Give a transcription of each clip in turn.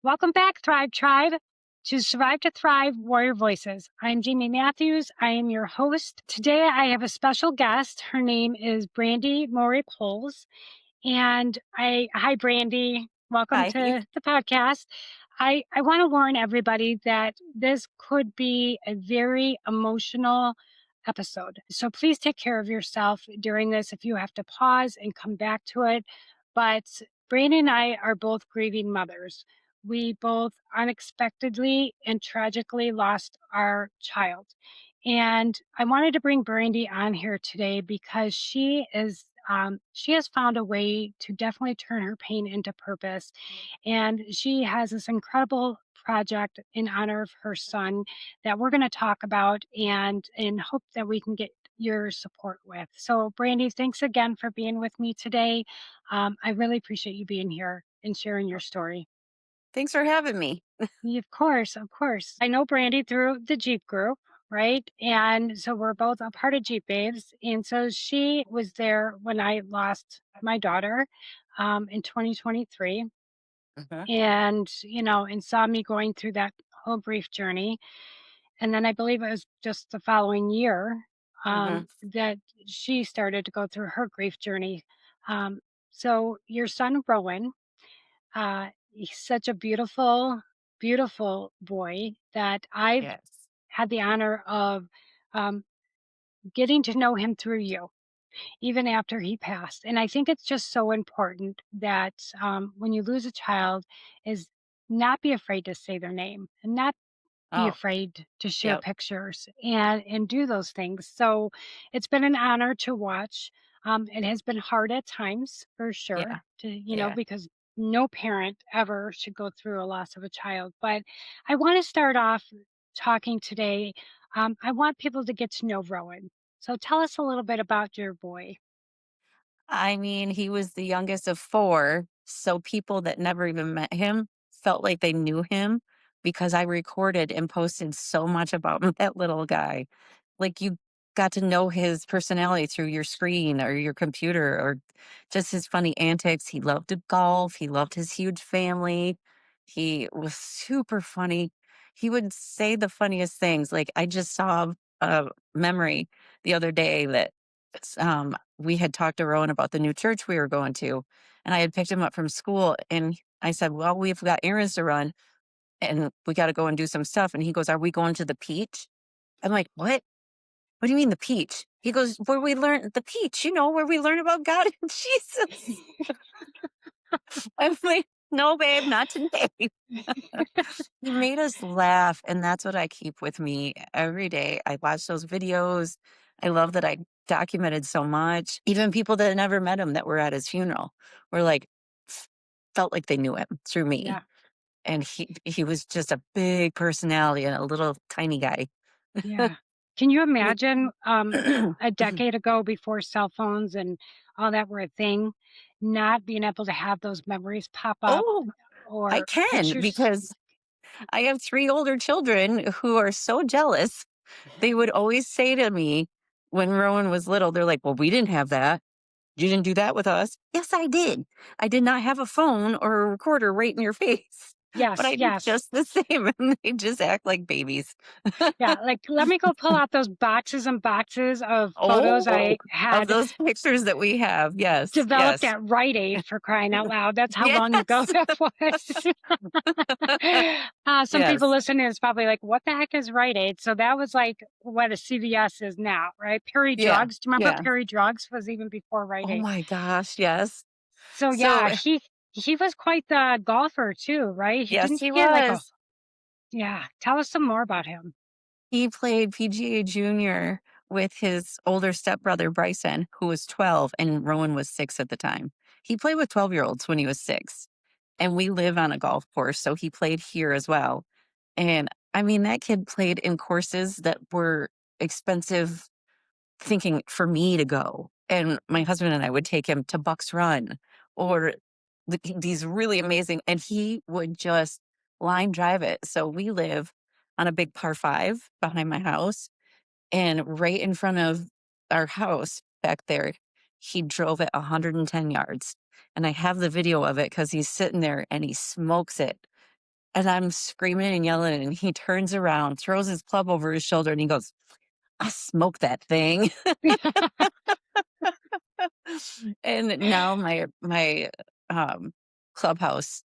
Welcome back, Thrive Tribe, to Survive to Thrive Warrior Voices. I'm Jaime Matthews. I am your host. Today I have a special guest. Her name is Brandi Morey-Pols. Hi, Brandi. Welcome Hi. to the podcast. I want to warn everybody that this could be a very emotional episode. So please take care of yourself during this if you have to pause and come back to it. But Brandi and I are both grieving mothers. We both unexpectedly and tragically lost our child. And I wanted to bring Brandi on here today because she has found a way to definitely turn her pain into purpose. And she has this incredible project in honor of her son that we're going to talk about and hope that we can get your support with. So, Brandi, thanks again for being with me today. I really appreciate you being here and sharing your story. Thanks for having me. Of course, of course. I know Brandi through the Jeep group, right? And so we're both a part of Jeep Babes. And so she was there when I lost my daughter in 2023 Mhm, and saw me going through that whole grief journey. And then I believe it was just the following year mhm. that she started to go through her grief journey. Um, so your son, Rowan, he's such a beautiful, beautiful boy that I've Yes. had the honor of um, getting to know him through you, even after he passed. And I think it's just so important that when you lose a child, is not be afraid to say their name and not be Oh, afraid to share yep. pictures and do those things. So it's been an honor to watch. It has been hard at times for sure Yeah, to yeah. because no parent ever should go through a loss of a child. But I want to start off talking today. I want people to get to know Rowan. So tell us a little bit about your boy. I mean, he was the youngest of 4, so people that never even met him felt like they knew him because I recorded and posted so much about that little guy. Like, you got to know his personality through your screen or your computer or just his funny antics. He loved to golf, he loved his huge family. He was super funny. He would say the funniest things. Like, I just saw a memory the other day that we had talked to Rowan about the new church we were going to, and I had picked him up from school, and I said, "Well, we've got errands to run, and we got to go and do some stuff." And he goes, "Are we going to the peach?" I'm like, "What? What do you mean the peach?" He goes, "Where we learn the peach, where we learn about God and Jesus." I'm like, "No, babe, not today." He made us laugh, and that's what I keep with me every day. I watch those videos. I love that I documented so much. Even people that had never met him that were at his funeral were like, f- felt like they knew him through me. Yeah, And he was just a big personality and a little tiny guy. yeah. Can you And imagine he- a decade ago before cell phones and all that were a thing, not being able to have those memories pop up oh, I or can pictures? because I have 3 older children who are so jealous. They would always say to me when Rowan was little, they're like, "Well, we didn't have that. You didn't do that with us." Yes, I did. I did not have a phone or a recorder right in your face, but Yes, I did yes. just the same, and they just act like babies. Yeah, like, let me go pull out those boxes and boxes of photos Oh, I of had those pictures that we have. Yes, developed yes. at Rite Aid, for crying out loud. That's how long ago Yes. that was. Some people Yes. listening is probably like, "What the heck is Rite Aid?" So that was like what a CVS is now, right? Perry Yeah, Drugs. Do you remember yeah. Perry Drugs was even before Rite Oh Aid? my gosh, yes. So So, yeah, he was quite the golfer too, right? He yes, didn't he he get like a was. yeah. Tell us some more about him. He played PGA Junior with his older stepbrother, Bryson, who was 12, and Rowan was 6 at the time. He played with 12-year-olds when he was 6, and we live on a golf course, so he played here as well. And, I mean, that kid played in courses that were expensive thinking for me to go, and my husband and I would take him to Bucks Run or these really amazing and he would just line drive it. So we live on a big par 5 behind my house, and right in front of our house back there, he drove it 110 yards, and I have the video of it because he's sitting there and he smokes it. And I'm screaming and yelling, and he turns around, throws his club over his shoulder, and he goes, "I smoked that thing." And now my clubhouse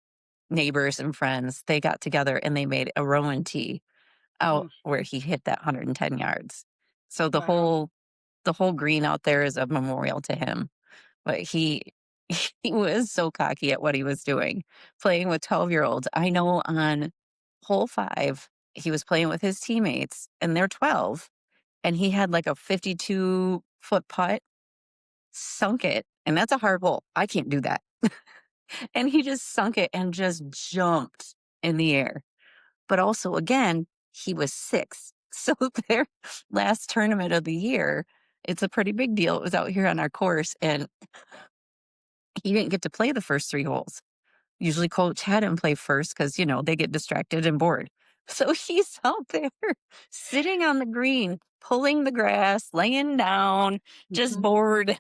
neighbors and friends, they got together and they made a Rowan tee out Mm, where he hit that 110 yards. So wow. the whole green out there is a memorial to him. But he he was so cocky at what he was doing, playing with 12-year-olds. I know on hole 5, he was playing with his teammates, and they're 12, and he had, like, a 52-foot putt, sunk it, and that's a hard hole. I can't do that. And he just sunk it and just jumped in the air. But also, again, he was 6. So their last tournament of the year, it's a pretty big deal. It was out here on our course, and he didn't get to play the first 3 holes. Usually coach had him play first because, they get distracted and bored. So he's out there sitting on the green, pulling the grass, laying down, just Mhm. bored.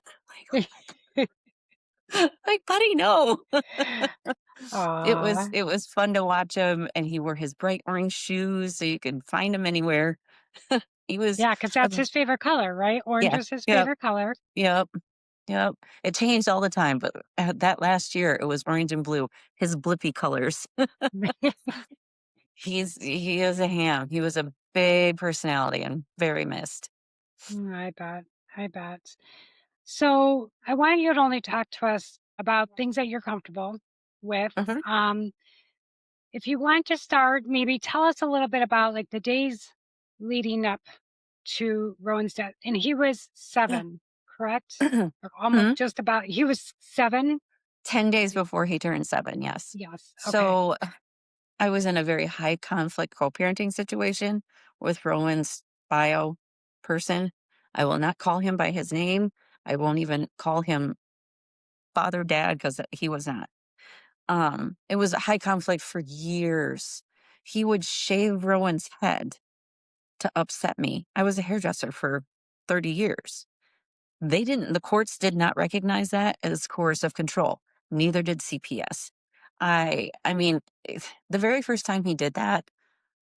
Like, buddy, no. It was Aw. it was fun to watch him, and he wore his bright orange shoes so you could find him anywhere. He was Yeah, because that's his favorite color, right? Orange yeah, is his yep, favorite color. yep, yep. It changed all the time, but, that last year, it was orange and blue, his blippy colors. He is a ham. He was a big personality and very missed. I bet. I bet. So I want you to only talk to us about things that you're comfortable with. Mhm, Um, if you want to start, maybe tell us a little bit about like the days leading up to Rowan's death. And he was yeah. 7, correct? Or almost Hmm? just about. He was 7. 10 days before he turned 7, yes. Yes. Okay. So, I was in a very high conflict co-parenting situation with Rowan's bio person. I will not call him by his name. I won't even call him father, dad, because he was not. It was a high conflict for years. He would shave Rowan's head to upset me. I was a hairdresser for 30 years. The courts did not recognize that as coercive control. Neither did CPS. I mean, the very first time he did that,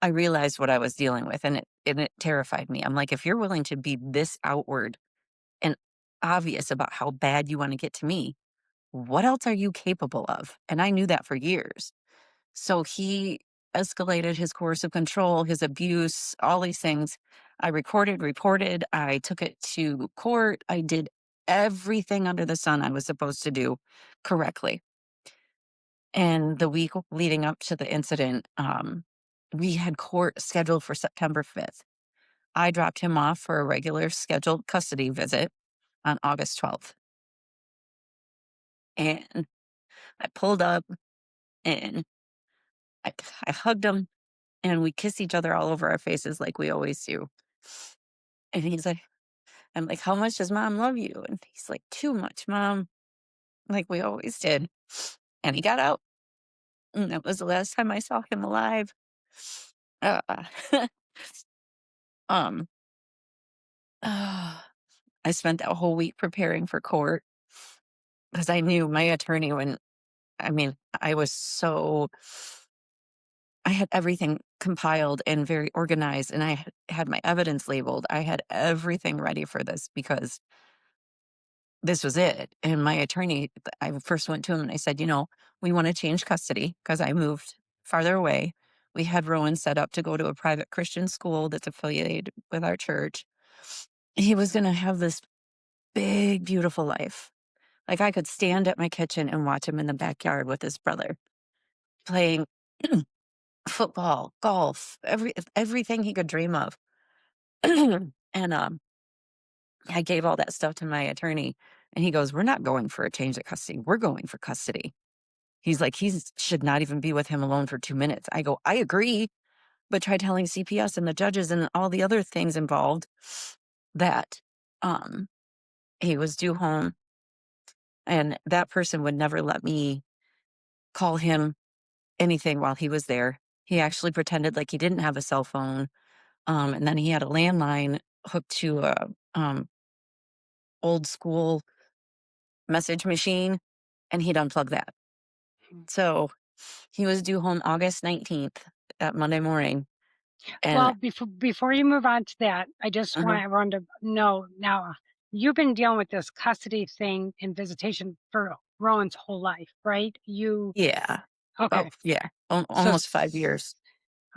I realized what I was dealing with, and it terrified me. I'm like, if you're willing to be this outward and obvious about how bad you want to get to me, what else are you capable of? And I knew that for years. So he escalated his coercive control, his abuse, all these things. I recorded, reported, I took it to court. I did everything under the sun I was supposed to do correctly. And the week leading up to the incident, we had court scheduled for September 5th. I dropped him off for a regular scheduled custody visit on August 12th. And I pulled up and I, I hugged him and we kissed each other all over our faces like we always do. And he's like, I'm like, how much does mom love you? And he's like, too much, mom, like we always did. And he got out. And that was the last time I saw him alive. Uh, um, I spent that whole week preparing for court because I knew my attorney when, I mean, I was so, I had everything compiled and very organized, and I had my evidence labeled. I had everything ready for this because this was it. And my attorney, I first went to him and I said, we want to change custody because I moved farther away. We had Rowan set up to go to a private Christian school that's affiliated with our church. He was going to have this big, beautiful life. Like I could stand at my kitchen and watch him in the backyard with his brother playing football, golf, everything he could dream of. And I gave all that stuff to my attorney, and he goes, "We're not going for a change of custody. We're going for custody." He's like, "He should not even be with him alone for 2 minutes." I go, "I agree, but try telling CPS and the judges and all the other things involved that um, he was due home, and that person would never let me call him anything while he was there. He actually pretended like he didn't have a cell phone, and then he had a landline hooked to a old school message machine, and he'd unplug that. So." He was due home August 19th at Monday morning, and Well, before you move on to that, I just uh want everyone to know now, you've been dealing with this custody thing and visitation for Rowan's whole life, right? yeah, Okay. yeah, So, almost 5 years,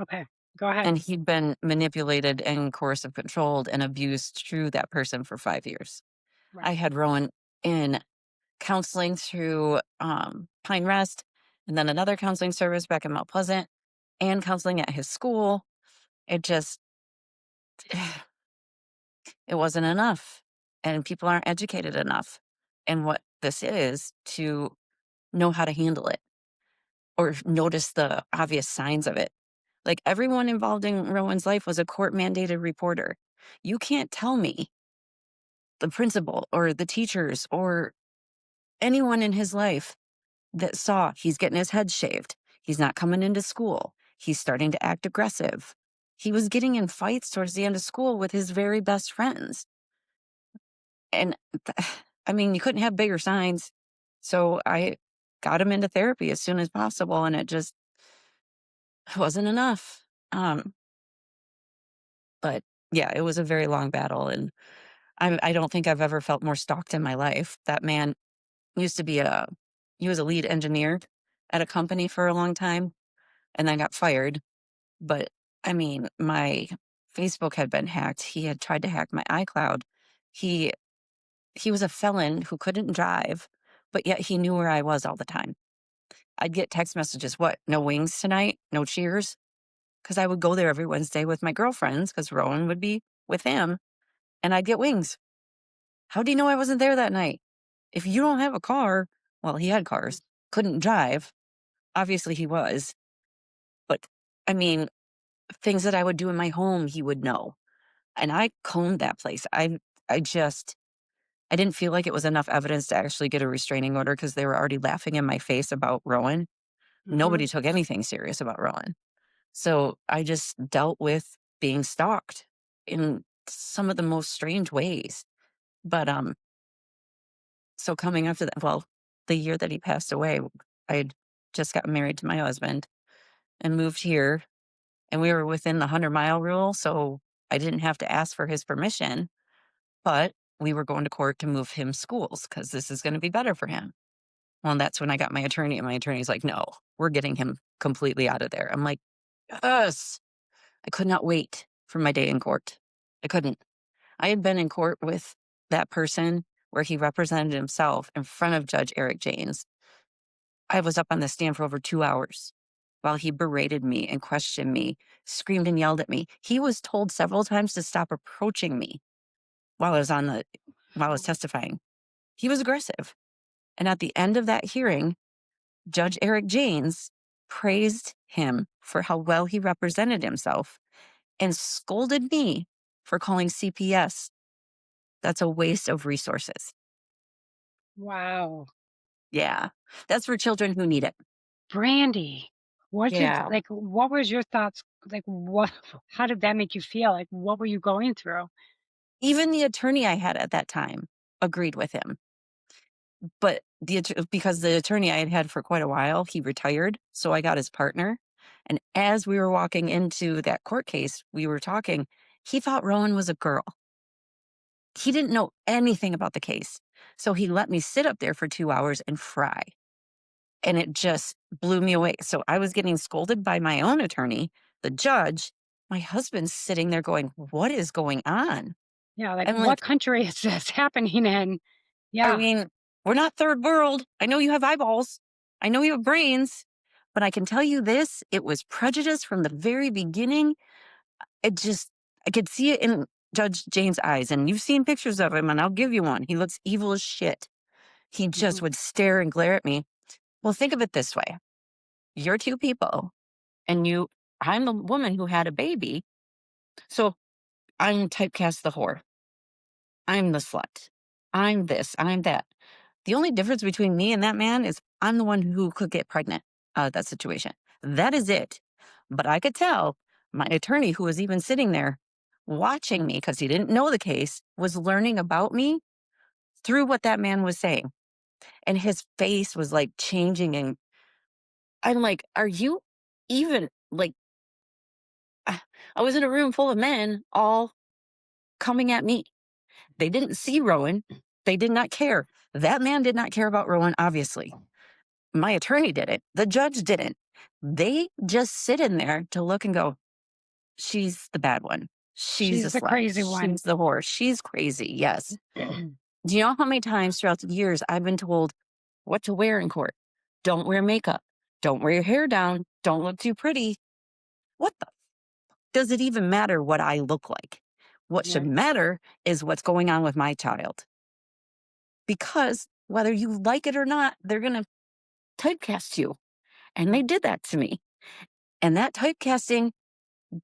okay, go ahead. and he'd been manipulated and coercive controlled and abused through that person for 5 years. I Right. had Rowan in counseling through, Pine Rest, and then another counseling service back in Mount Pleasant, and counseling at his school. It just it wasn't enough, and people aren't educated enough in what this is to know how to handle it or notice the obvious signs of it. Like, everyone involved in Rowan's life was a court-mandated reporter. You can't tell me, the principal or the teachers or anyone in his life that saw he's getting his head shaved, he's not coming into school, he's starting to act aggressive. He was getting in fights towards the end of school with his very best friends. And I mean, you couldn't have bigger signs. So I got him into therapy as soon as possible, and it just wasn't enough. Um, but yeah, it was a very long battle, and I don't think I've ever felt more stalked in my life. That man used to be he was a lead engineer at a company for a long time, and then got fired. But I mean, my Facebook had been hacked. He had tried to hack my iCloud. He he was a felon who couldn't drive, but yet he knew where I was all the time. I'd get text messages, "What? No wings tonight? No cheers?" Because I would go there every Wednesday with my girlfriends because Rowan would be with him, and I'd get wings. How do you know I wasn't there that night? If you don't have a car, well, he had cars, couldn't drive. Obviously, he was. But I mean, things that I would do in my home, he would know. And I combed that place. I just I didn't feel like it was enough evidence to actually get a restraining order because they were already laughing in my face about Rowan. Hmm. Nobody took anything serious about Rowan. So I just dealt with being stalked in some of the most strange ways. But so coming after that, well, the year that he passed away, I had just gotten married to my husband and moved here, and we were within the 100-mile rule, so I didn't have to ask for his permission. But we were going to court to move him schools because this is gonna be better for him. Well, and that's when I got my attorney, and my attorney's like, "No, we're getting him completely out of there." I'm like, "Yes." I could not wait for my day in court. I couldn't. I had been in court with that person where he represented himself in front of Judge Eric James. I was up on the stand for over 2 hours while he berated me and questioned me, screamed and yelled at me. He was told several times to stop approaching me while I was on the while I was testifying. He was aggressive. And at the end of that hearing, Judge Eric James praised him for how well he represented himself and scolded me for calling CPS. That's a waste of resources. Wow. Yeah. That's for children who need it. Brandi, Yeah. what was your thoughts? Like, what, how did that make you feel? Like, what were you going through? Even the attorney I had at that time agreed with him. But because the attorney I had had for quite a while, he retired, so I got his partner. And as we were walking into that court case, we were talking. He thought Rowan was a girl. He didn't know anything about the case. So he let me sit up there for 2 hours and fry. And it just blew me away. So I was getting scolded by my own attorney, the judge. My husband's sitting there going, "What is going on?" Yeah, like, I'm what like, country is this happening in? I Yeah. mean, we're not third world. I know you have eyeballs. I know you have brains. But I can tell you this, it was prejudice from the very beginning. It just, I could see it in Judge Jane's eyes. And you've seen pictures of him, and I'll give you one. He looks evil as shit. He just Mhm. would stare and glare at me. Well, think of it this way, you're two people, and I'm the woman who had a baby. So I'm typecast the whore. I'm the slut. I'm this, I'm that. The only difference between me and that man is I'm the one who could get pregnant out of that situation. That is it. But I could tell my attorney, who was even sitting there watching me because he didn't know the case, was learning about me through what that man was saying. And his face was like changing. And I'm like, are you even like, I was in a room full of men all coming at me. They didn't see Rowan. They did not care. That man did not care about Rowan, obviously. My attorney didn't. The judge didn't. They just sit in there to look and go, she's the bad one. She's a She's the slut. crazy one. She's the whore. She's crazy. Yes. Do you know how many times throughout the years I've been told what to wear in court? Don't wear makeup. Don't wear your hair down. Don't look too pretty. What the does it even matter what I look like? What should Right. matter is what's going on with my child. Because whether you like it or not, they're going to typecast you. And they did that to me. And that typecasting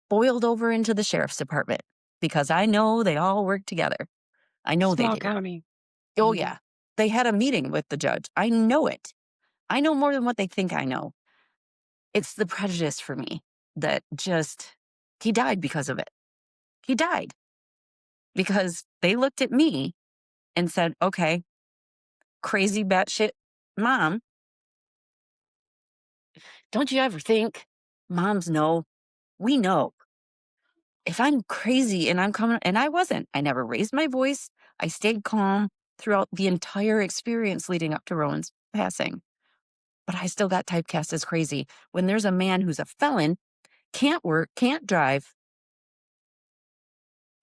boiled over into the sheriff's department because I know they all work together. I know they Small do. county. Oh, Yeah. yeah. They had a meeting with the judge. I know it. I know more than what they think I know. It's the prejudice for me that just, he died because of it. He died because they looked at me and said, okay, crazy batshit mom, don't you ever think moms know? We know. If I'm crazy and I'm coming, and I wasn't, I never raised my voice. I stayed calm throughout the entire experience leading up to Rowan's passing. But I still got typecast as crazy when there's a man who's a felon, can't work, can't drive,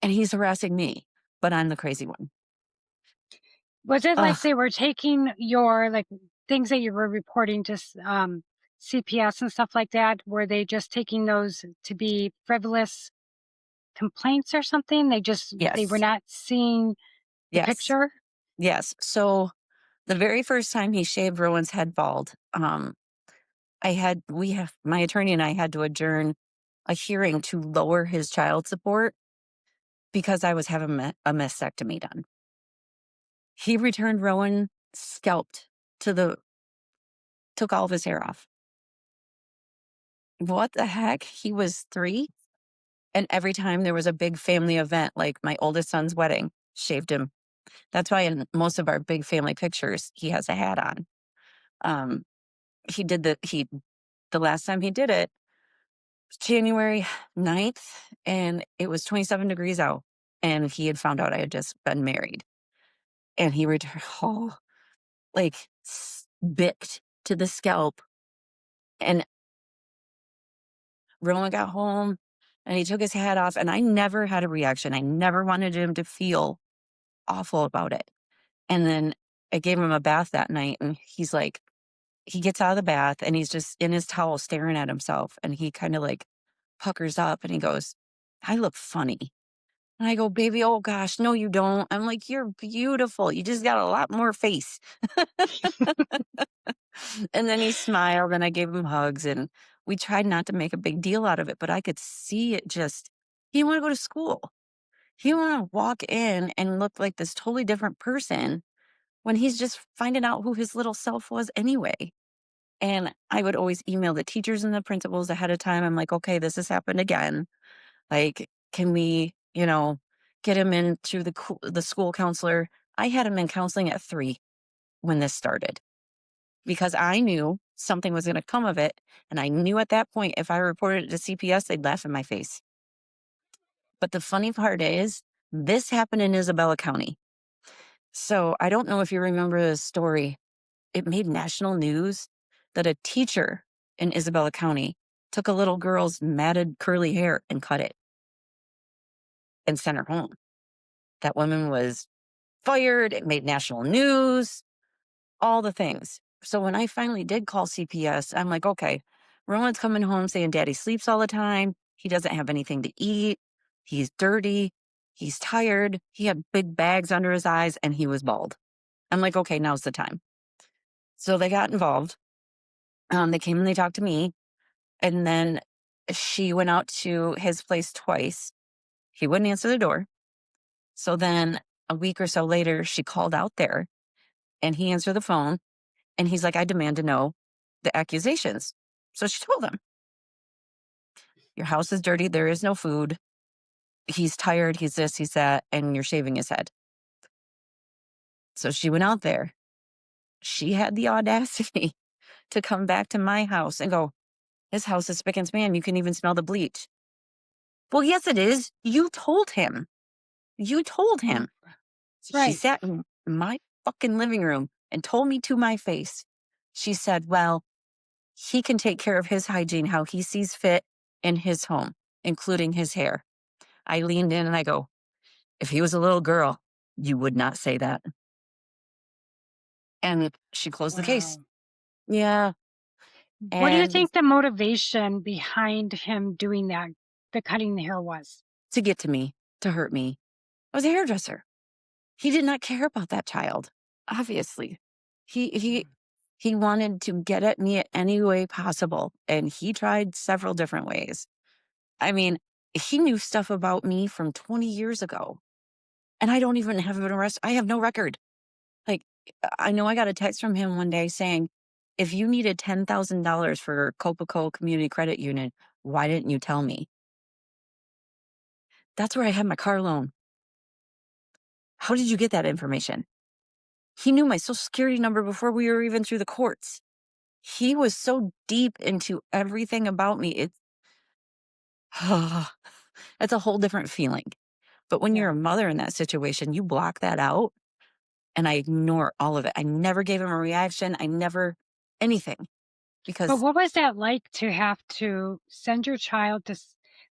and he's harassing me, but I'm the crazy one. Was it like Ugh, they were taking your, like, things that you were reporting to CPS and stuff like that? Were they just taking those to be frivolous complaints or something? They were yes, not seeing the yes, picture? yes. So the very first time he shaved Rowan's head bald, my attorney and I had to adjourn a hearing to lower his child support because I was having a mastectomy done. He returned Rowan scalped took all of his hair off. What the heck? He was 3, and every time there was a big family event, like my oldest son's wedding, shaved him. That's why in most of our big family pictures, he has a hat on. Um, the last time he did it was January 9th, and it was 27 degrees out, and he had found out I had just been married, and he returned, oh, like, bicked to the scalp, and Rowan got home and he took his hat off, and I never had a reaction. I never wanted him to feel awful about it. And then I gave him a bath that night, and he gets out of the bath and he's just in his towel staring at himself. And he kind of like puckers up and he goes, I look funny. And I go, baby, oh gosh, no, you don't. I'm like, you're beautiful. You just got a lot more face. And then he smiled and I gave him hugs and we tried not to make a big deal out of it, but I could see it just, he didn't want to go to school. He didn't want to walk in and look like this totally different person when he's just finding out who his little self was anyway. And I would always email the teachers and the principals ahead of time. I'm like, okay, this has happened again. Like, can we, get him in through the school counselor? I had him in counseling at 3 when this started because I knew something was going to come of it. And I knew at that point, if I reported it to CPS, they'd laugh in my face. But the funny part is, this happened in Isabella County. So I don't know if you remember this story. It made national news that a teacher in Isabella County took a little girl's matted curly hair and cut it and sent her home. That woman was fired. It made national news, all the things. So when I finally did call CPS, I'm like, okay, Rowan's coming home saying daddy sleeps all the time. He doesn't have anything to eat. He's dirty. He's tired. He had big bags under his eyes and he was bald. I'm like, okay, now's the time. So they got involved. They came and they talked to me. And then she went out to his place twice. He wouldn't answer the door. So then a week or so later, she called out there and he answered the phone. And he's like, I demand to know the accusations. So she told him, your house is dirty. There is no food. He's tired. He's this, he's that. And you're shaving his head. So she went out there. She had the audacity to come back to my house and go, "This house is spick and span. You can even smell the bleach." Well, yes, it is. You told him. You told Mm, him. She right. sat in my fucking living room and told me to my face. She said, "Well, he can take care of his hygiene how he sees fit in his home, including his hair." I leaned in and I go, "If he was a little girl, you would not say that." And she closed the case. Wow. Yeah. What do you And think the motivation behind him doing that, the cutting the hair was? to get to me, to hurt me, I was a hairdresser. He did not care about that child, obviously. He he Mm, he wanted to get at me any way possible, and he tried several different ways. I mean, he knew stuff about me from 20 years ago, and I don't even have an arrest. I have no record. Like, I know I got a text from him one day saying, "If you needed $10,000 for Copaco Community Credit Union, why didn't you tell me?" That's where I had my car loan. How did you get that information? He knew my social security number before we were even through the courts. He was so deep into everything about me. It's a whole different feeling. But when yeah. you're a mother in that situation, you block that out, and I ignore all of it. I never gave him a reaction. I never anything But because what was that like to have to send your child to,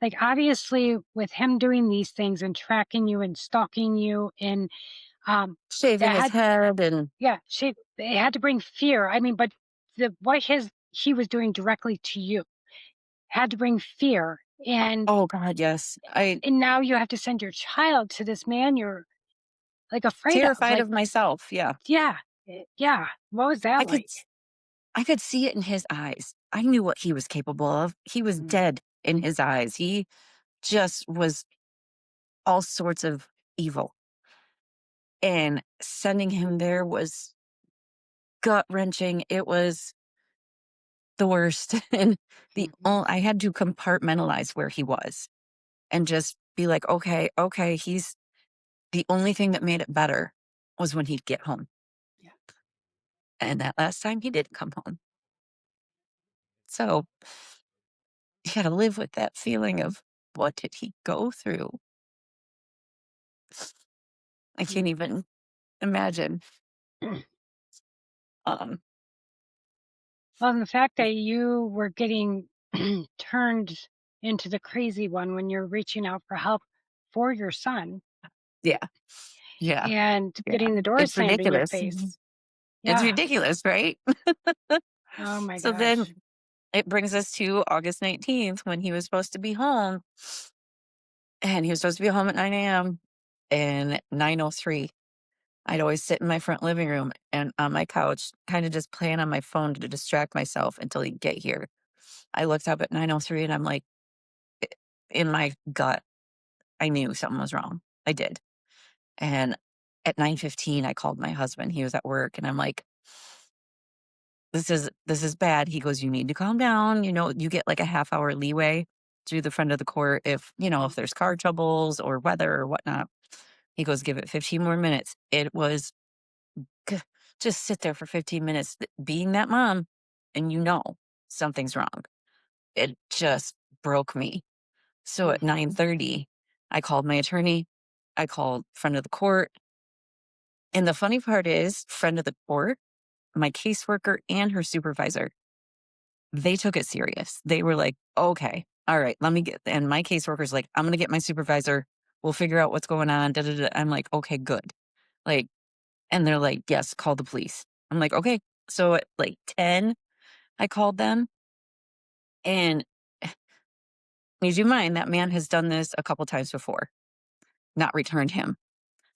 like, obviously, with him doing these things and tracking you and stalking you, and um, shaving that his had, head and yeah, it had to bring fear. I mean, but what he was doing directly to you had to bring fear, oh god, yes. I and now you have to send your child to this man you're like afraid of. terrified Like, of myself. Yeah. yeah, yeah. What was I that could like? I could see it in his eyes. I knew what he was capable of. He was Mm, dead in his eyes. He just was all sorts of evil. And sending him there was gut wrenching. It was the worst. And mhm. I had to compartmentalize where he was and just be like, okay, okay, he's the only thing that made it better was when he'd get home. Yeah. And that last time he didn't come home. So you got to live with that feeling of what did he go through? I can't Mm. even imagine. Um, Well, and the fact that you were getting turned into the crazy one when you're reaching out for help for your son yeah, yeah, and yeah. getting the door It's slammed in your ridiculous. face. It's Yeah. ridiculous, right? Oh my So then gosh. it brings us to August 19th when he was supposed to be home. And he was supposed to be home at 9 a.m. And 9:03, I'd always sit in my front living room and on my couch, kind of just playing on my phone to distract myself until he'd get here. I looked up at 9:03 and I'm like, i- in my gut, I knew something was wrong. I did. And at 9:15, I called my husband. He was at work and I'm like, this is bad. He goes, "You need to calm down. You know, you get like a half hour leeway through the front of the court if, if there's car troubles or weather or whatnot." He goes, "Give it 15 more minutes." It was g just sit there for 15 minutes being that mom, and something's wrong. It just broke me. So at Mhm. 9:30, I called my attorney, I called friend of the court, and the funny part is friend of the court, my caseworker, and her supervisor, they took it serious. They were like, "Okay, all right, let me get," and my caseworker's like, "I'm gonna get my supervisor. We'll figure out what's going on." Da, da, da. I'm like, "Okay, good." Like, and they're like, "Yes, call the police." I'm like, "Okay." So at like 10, I called them, and need you mind that man has done this a couple times before, not returned him,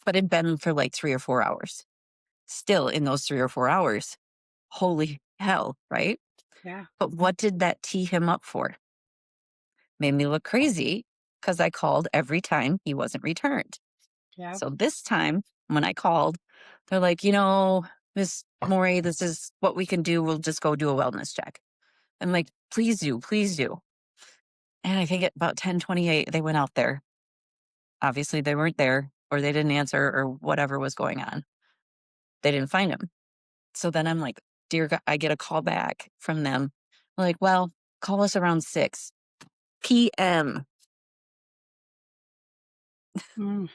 but it'd been for like 3 or 4 hours. Still in those 3 or 4 hours, holy hell, right? Yeah. But what did that tee him up for? Made me look crazy because I called every time he wasn't returned. Yeah. So this time when I called, they're like, "Miss Morey, this is what we can do. We'll just go do a wellness check." I'm like, "Please do, please do." And I think at about 10:28, they went out there. Obviously, they weren't there or they didn't answer or whatever was going on. They didn't find him. So then I'm like, dear God, I get a call back from them. Like, well, call us around 6 p.m. Mm,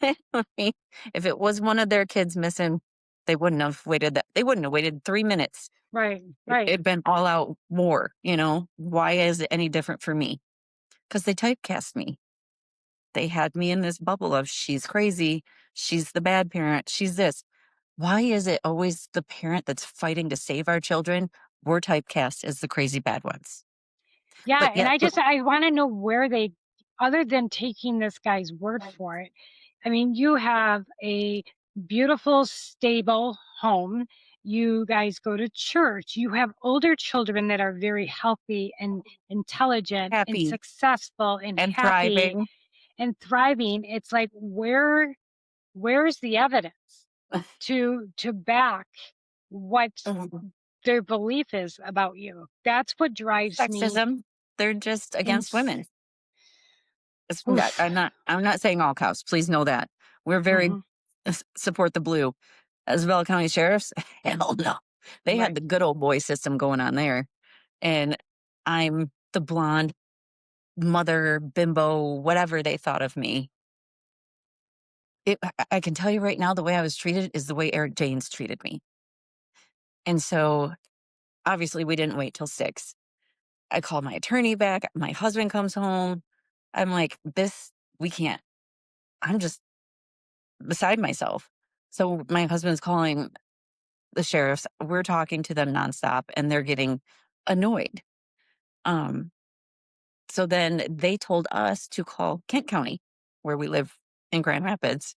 I mean, if it was one of their kids missing, they wouldn't have waited that. They wouldn't have waited 3 minutes. right, right. It'd been all out war. Why is it any different for me? Because they typecast me. They had me in this bubble of she's crazy, she's the bad parent, she's this. Why is it always the parent that's fighting to save our children? We're typecast as the crazy bad ones. Yeah, But and yet, I wanna know where they, other than taking this guy's word for it, I mean, you have a beautiful, stable home. You guys go to church. You have older children that are very healthy and intelligent and happy successful and and happy thriving. and thriving. It's like, where's the evidence to back what their belief is about you? That's what drives me Sexism, they're just against ins women. It's not oof. I'm not saying all cops, please know that. We're very Mhm. support the blue. Isabella County sheriffs, hell no. They had Right. the good old boy system going on there, and I'm the blonde mother, bimbo, whatever they thought of me. I can tell you right now, the way I was treated is the way Eric Janes treated me, and so, obviously, we didn't wait till 6. I called my attorney back, my husband comes home. I'm like, "This we can't." I'm just beside myself. So my husband's calling the sheriffs. We're talking to them nonstop and they're getting annoyed. Um, so then they told us to call Kent County, where we live in Grand Rapids,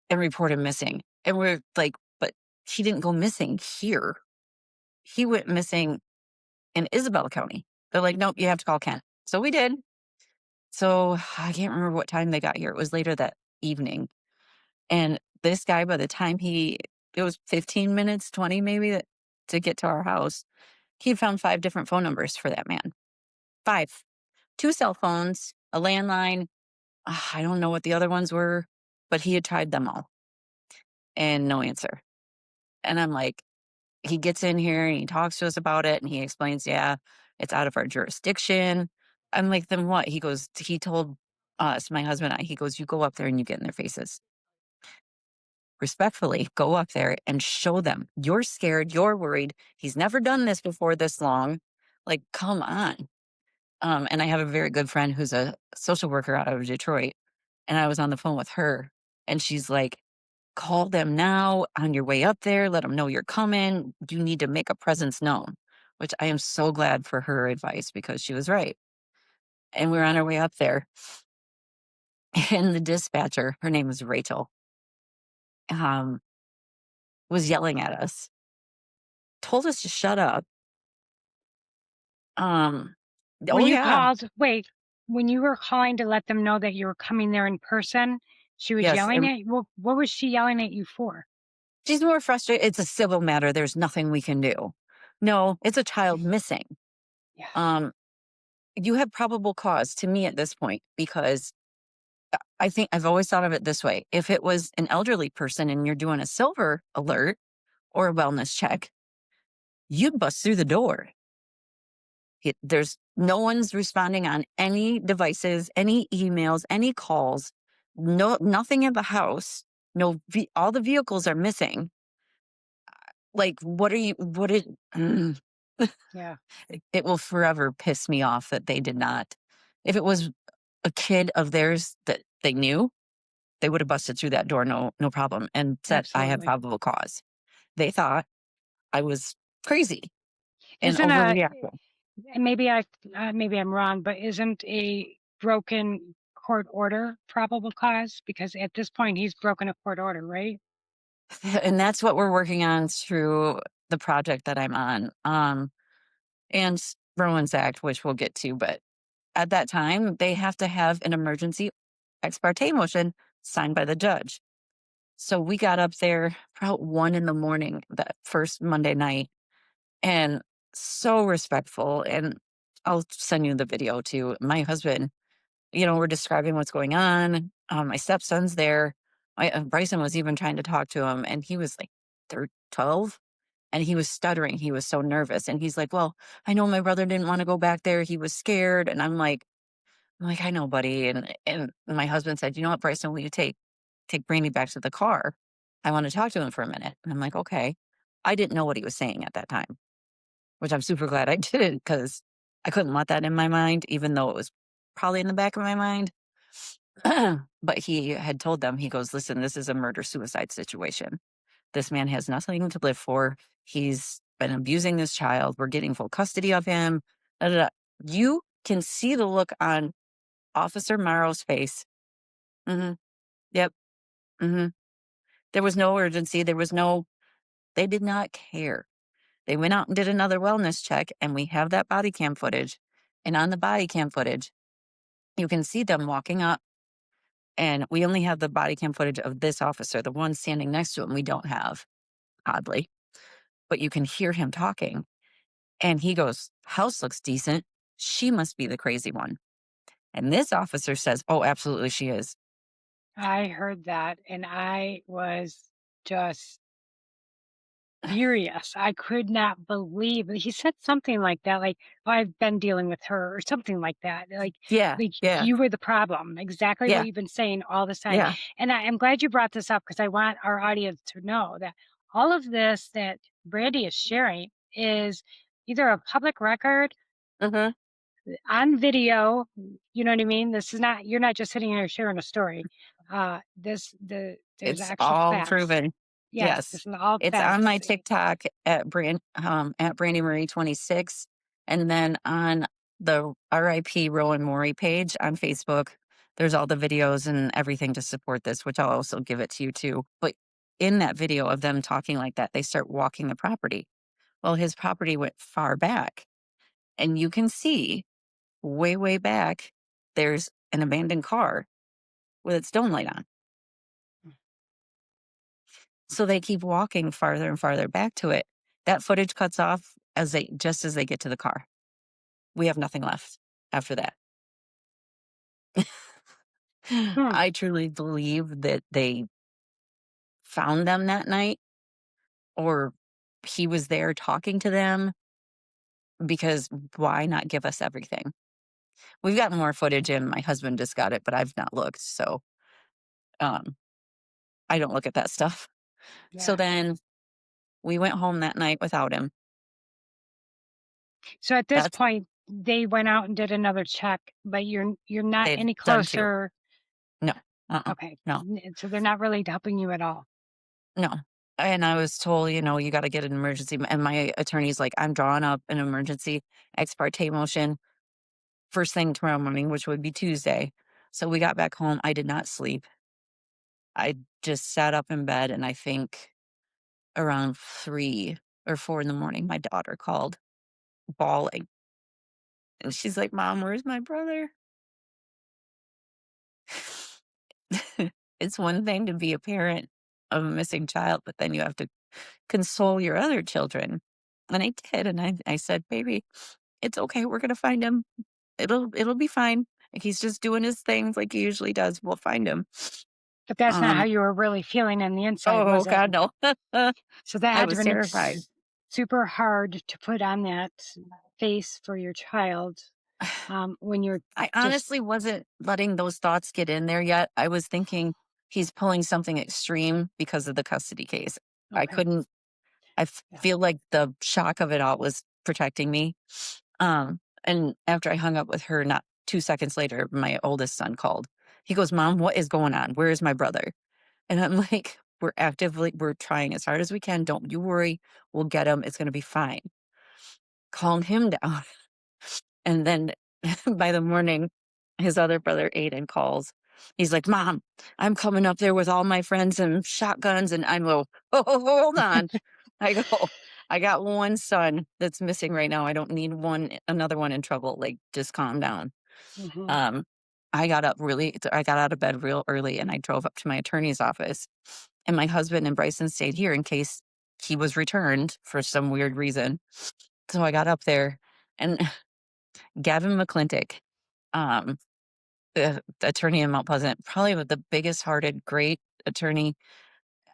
and report him missing. And we're like, but he didn't go missing here. He went missing in Isabella County. They're like, nope, you have to call Kent. So we did. So I can't remember what time they got here. It was later that evening. And this guy, by the time it was 15 minutes, 20 maybe, to get to our house, he found 5 different phone numbers for that man. 5. 2 cell phones, a landline. I don't know what the other ones were, but he had tried them all and no answer. And I'm like, he gets in here and he talks to us about it and he explains, yeah, it's out of our jurisdiction. I'm like, then what? He told us, my husband and I, he goes, you go up there and you get in their faces. Respectfully, go up there and show them you're scared, you're worried. He's never done this before this long. Like, come on. And I have a very good friend who's a social worker out of Detroit. And I was on the phone with her and she's like, call them now on your way up there. Let them know you're coming. You need to make a presence known, which I am so glad for her advice because she was right. And we're on our way up there. And the dispatcher, her name is Rachel, um, was yelling at us, told us to shut up. Um, oh, When you yeah. called wait, when you were calling to let them know that you were coming there in person, she was Yes. yelling at you? What was she yelling at you for? She's more frustrated. It's a civil matter. There's nothing we can do. No, it's a child missing. Yeah, Um, you have probable cause to me at this point because I think I've always thought of it this way. If it was an elderly person and you're doing a silver alert or a wellness check, you'd bust through the door. There's no one's responding on any devices, any emails, any calls, no, nothing in the house. No, all the vehicles are missing. Like, what did, yeah, it will forever piss me off that they did not. If it was a kid of theirs that they knew, they would have busted through that door, no problem, and said, "I have absolutely. probable cause." They thought I was crazy and Isn't a overreacting. and maybe I'm wrong, but isn't a broken court order probable cause? Because at this point, he's broken a court order, right? And that's what we're working on through the project that I'm on, and Rowan's Act, which we'll get to, but at that time, they have to have an emergency ex parte motion signed by the judge. So we got up there about 1 in the morning that first Monday night and so respectful. And I'll send you the video too. My husband, we're describing what's going on. My stepson's there. Bryson was even trying to talk to him, and he was like 12, and he was stuttering. He was so nervous. And he's like, well, I know my brother didn't want to go back there. He was scared. And I'm like, I know, buddy. And my husband said, you know what, Bryson, will you take Brandy back to the car? I want to talk to him for a minute. And I'm like, okay. I didn't know what he was saying at that time, which I'm super glad I didn't because I couldn't let that in my mind, even though it was probably in the back of my mind. But he had told them, he goes, listen, this is a murder suicide situation. This man has nothing to live for. He's been abusing this child. We're getting full custody of him. Da, da, da. You can see the look on Officer Morrow's face. Hmm. Yep. Hmm. There was no urgency. They did not care. They went out and did another wellness check, and we have that body cam footage. And on the body cam footage, you can see them walking up, and we only have the body cam footage of this officer. The one standing next to him, we don't have, oddly, but you can hear him talking. And he goes, house looks decent. She must be the crazy one. And this officer says, oh, absolutely, she is. I heard that and I was just furious. I could not believe he said something like that, like, "Oh, I've been dealing with her," or something like that. Yeah, Like yeah, you were the problem. Exactly what yeah, you've been saying all this time. yeah. And I'm glad you brought this up because I want our audience to know that all of this that Brandy is sharing is either a public record Hmm. on video. You know what I mean? This is not you're not just sitting here sharing a story. There's It's actual all facts. proven. Yes, Yes. this is all It's on my facts. TikTok at Brandi Morey-26, and then on the RIP Rowan Morey page on Facebook. There's all the videos and everything to support this, which I'll also give it to you too. But in that video of them talking like that, they start walking the property. Well, his property went far back, and you can see way, way back, there's an abandoned car with its dome light on. So they keep walking farther and farther back to it. That footage cuts off just as they get to the car. We have nothing left after that. Hmm. I truly believe that they found them that night, or he was there talking to them, because why not give us everything? We've gotten more footage and my husband just got it, but I've not looked. So um, I don't look at that stuff. So Yeah. then we went home that night without him. So at this That's point, they went out and did another check, but you're not they've any done too. closer. No, Okay. no, So they're not really helping you at all. no. And I was told, you got to get an emergency. And my attorney's like, I'm drawing up an emergency ex parte motion first thing tomorrow morning, which would be Tuesday. So we got back home. I did not sleep. I just sat up in bed, and I think around 3 or 4 in the morning, my daughter called bawling. And she's like, Mom, where's my brother? It's one thing to be a parent of a missing child, but then you have to console your other children. And I did. And I said, baby, it's okay. We're gonna find him. It'll be fine. He's just doing his things like he usually does. We'll find him. But that's not how Um, you were really feeling on the inside, oh was it? God, no. So that I had to was have been terrified. super hard to put on that face for your child when you're I just honestly wasn't letting those thoughts get in there yet. I was thinking he's pulling something extreme because of the custody case. I okay. couldn't Yeah. feel like the shock of it all was protecting me. And after I hung up with her, not 2 seconds later, my oldest son called. He goes, Mom, what is going on? Where is my brother? And I'm like, we're trying as hard as we can. Don't you worry. We'll get him. It's going to be fine. Calm him down. And then by the morning, his other brother, Aiden, calls. He's like, Mom, I'm coming up there with all my friends and shotguns. And I'm like, oh, hold on. I go, I got one son that's missing right now. I don't need another one in trouble. Like, just calm down. Hmm. Um, I got out of bed real early, and I drove up to my attorney's office. And my husband and Bryson stayed here in case he was returned for some weird reason. So I got up there, and Gavin McClintock, um, the attorney in Mount Pleasant, probably the biggest hearted, great attorney.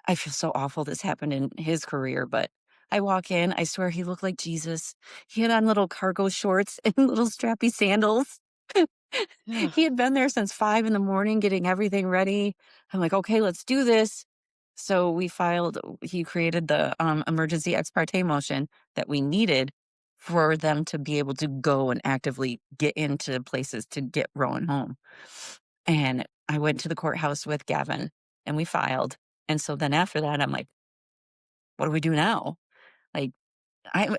I feel so awful this happened in his career, but I walk in, I swear he looked like Jesus. He had on little cargo shorts and little strappy sandals. Ugh. He had been there since 5 in the morning getting everything ready. I'm like, "Okay, let's do this." So he created the, emergency ex parte motion that we needed for them to be able to go and actively get into places to get Rowan home. And I went to the courthouse with Gavin, and we filed. And so then after that, I'm like, "What do we do now?" Like,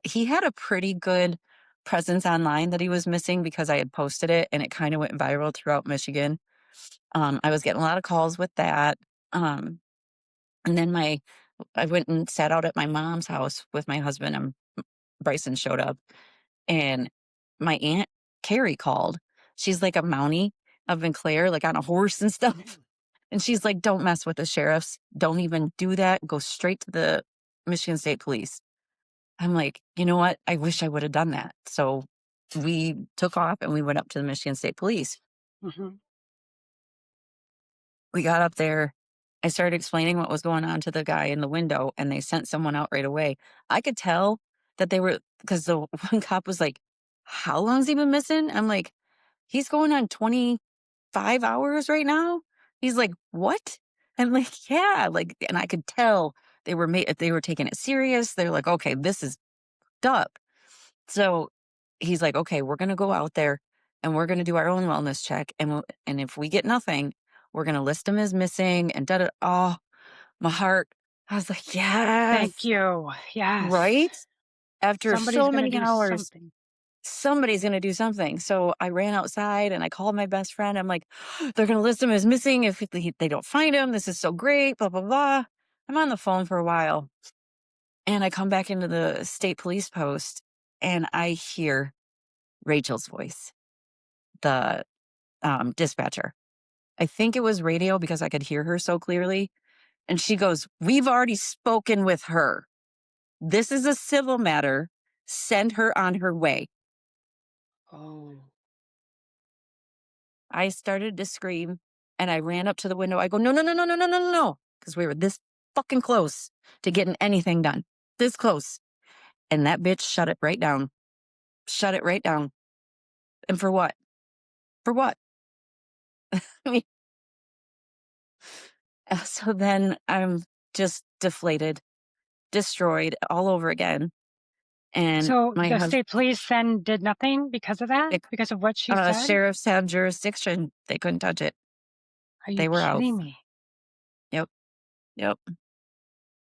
he had a pretty good presence online that he was missing because I had posted it, and it kinda went viral throughout Michigan. I was getting a lot of calls with that. Um, and then I went and sat out at my mom's house with my husband, and Bryson showed up, and my aunt Carrie called. She's like a Mountie of Claire, like on a horse and stuff. And she's like, "Don't mess with the sheriffs. Don't even do that. Go straight to the Michigan State Police." I'm like, "You know what? I wish I would have done that." So we took off and we went up to the Michigan State Police. Mhm. We got up there. I started explaining what was going on to the guy in the window, and they sent someone out right away. I could tell that they were, because the one cop was like, "How long's he been missing?" I'm like, "He's going on 25 hours right now." He's like, "What?" I'm like, "Yeah." Like, and I could tell they were taking it serious. They're like, "Okay, this is up." So he's like, "Okay, we're gonna go out there and we're gonna do our own wellness check, and and if we get nothing, we're gonna list him as missing." And da da. Oh, my heart. I was like, Thank "Yes, you. Yes. right." After Somebody's so gonna many do hours, something. somebody's gonna do something. So I ran outside and I called my best friend. I'm like, "They're gonna list him as missing if they don't find him. This is so great." Blah blah blah. I'm on the phone for a while, and I come back into the state police post, and I hear Rachel's voice, the, dispatcher. I think it was radio because I could hear her so clearly, and she goes, "We've already spoken with her. This is a civil matter. Send her on her way." Oh. I started to scream, and I ran up to the window. I go, "No, no, no, no, no, no, no, no, no," because we were this fucking close to getting anything done. This close. And that bitch shut it right down. Shut it right down. And for what? For what? I mean, so then I'm just deflated, destroyed all over again. And So my the husband, state police then did nothing because of that? Because of what she said? sheriffs have jurisdiction. They couldn't touch it. Are you They were out. kidding me? Yep. Yep.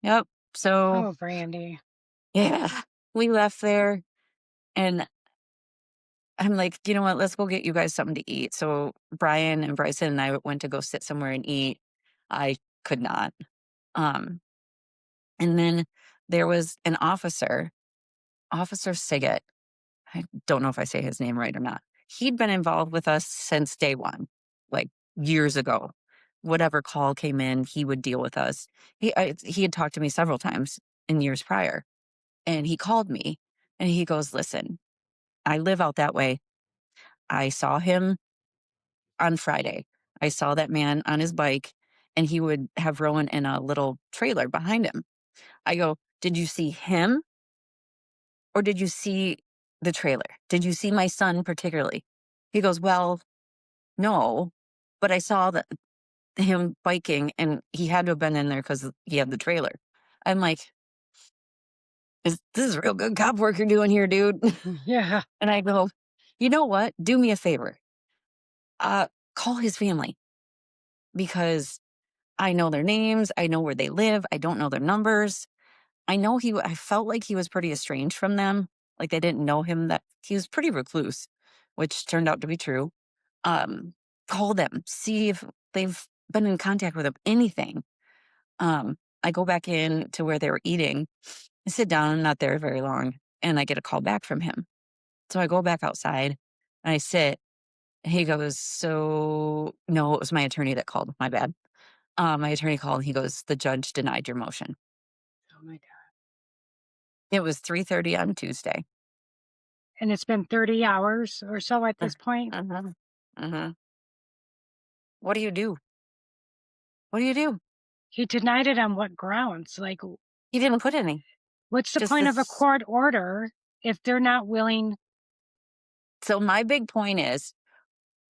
Yep. So Oh, Brandy. yeah, we left there, and I'm like, "You know what? Let's go get you guys something to eat." So Brian and Bryson and I went to go sit somewhere and eat. I could not. Um, and then there was an officer, Officer Siggett. I don't know if I say his name right or not. He'd been involved with us since day one, like years ago. Whatever call came in, he would deal with us. He had talked to me several times in years prior, and he called me and he goes, "Listen, I live out that way. I saw him on Friday. I saw that man on his bike, and he would have Rowan in a little trailer behind him." I go, "Did you see him or did you see the trailer? Did you see my son particularly?" He goes, "Well, no, but I saw him biking, and he had to have been in there because he had the trailer." I'm like, This is real good cop work you're doing here, dude." Yeah. And I go, "You know what? Do me a favor. Call his family, because I know their names. I know where they live. I don't know their numbers. I felt like he was pretty estranged from them. Like they didn't know him, that he was pretty recluse, which turned out to be true. Um, Call them, see if they've been in contact with him, anything." I go back in to where they were eating. I sit down, I'm not there very long, and I get a call back from him. So I go back outside and I sit, and he goes, "So," no, it was my attorney that called. My bad. My attorney called and he goes, "The judge denied your motion." Oh my God. It was 3:30 on Tuesday. And it's been 30 hours or so at Uh, this point? uh-huh, uh-huh. What do you do? What do you do? He denied it on what grounds? Like, He didn't put any. what's the Just point of a this. court order if they're not willing? So my big point is,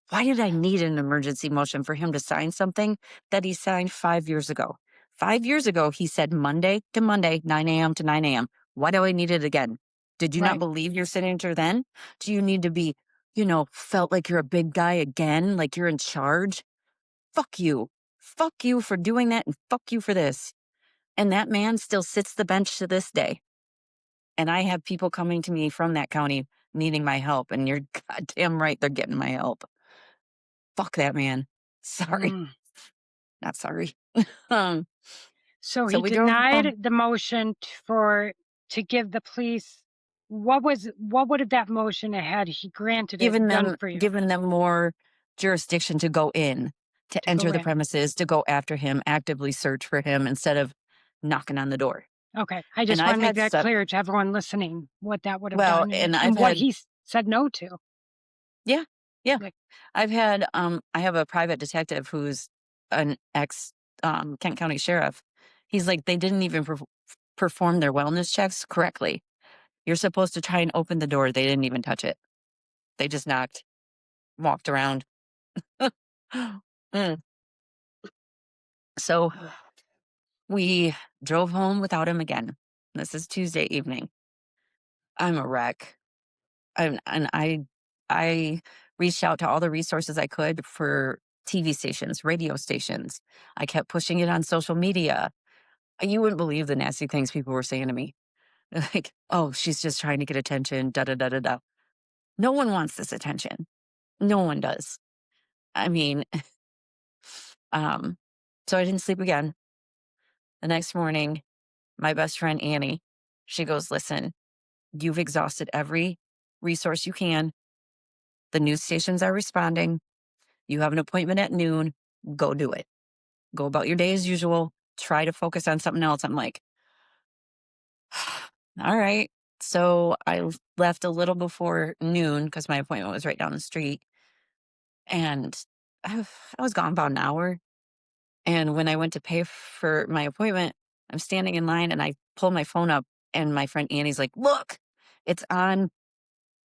why did I need an emergency motion for him to sign something that he signed 5 years ago? 5 years ago, he said Monday to Monday, 9 a.m. to 9 a.m. Why do I need it again? Did you not Right. believe your signature then? Do you need to be, felt like you're a big guy again, like you're in charge? Fuck you. Fuck you for doing that and fuck you for this. And that man still sits the bench to this day. And I have people coming to me from that county needing my help. And you're goddamn right, they're getting my help. Fuck that man. Sorry. Mm. Not sorry. Um, So so he we drove home, denied the motion to give the police, what would have that motion had he granted giving it done them for you giving them more jurisdiction to go in, to to go enter the in? premises, to go after him, actively search for him instead of knocking on the door. Okay. I And just want I've to make had that stuff. clear to everyone listening, what that would have Well, done and I've and what had. he said no to. Yeah, yeah. Like, I've had, I have a private detective who's an ex, Kent County sheriff. He's like, they didn't even perform their wellness checks correctly. You're supposed to try and open the door. They didn't even touch it. They just knocked, walked around. Mm. So we drove home without him again. This is Tuesday evening. I'm a wreck. And I reached out to all the resources I could for TV stations, radio stations. I kept pushing it on social media. You wouldn't believe the nasty things people were saying to me. Like, oh, she's just trying to get attention, da da da da da. No one wants this attention. No one does. I mean, um, so I didn't sleep again. The next morning, my best friend Annie, she goes, listen, you've exhausted every resource you can. The news stations are responding. You have an appointment at noon. Go do it. Go about your day as usual. Try to focus on something else. I'm like, all right. So I left a little before noon because my appointment was right down the street. And I was gone about an hour. And when I went to pay for my appointment, I'm standing in line and I pull my phone up and my friend Annie's like, look, it's on.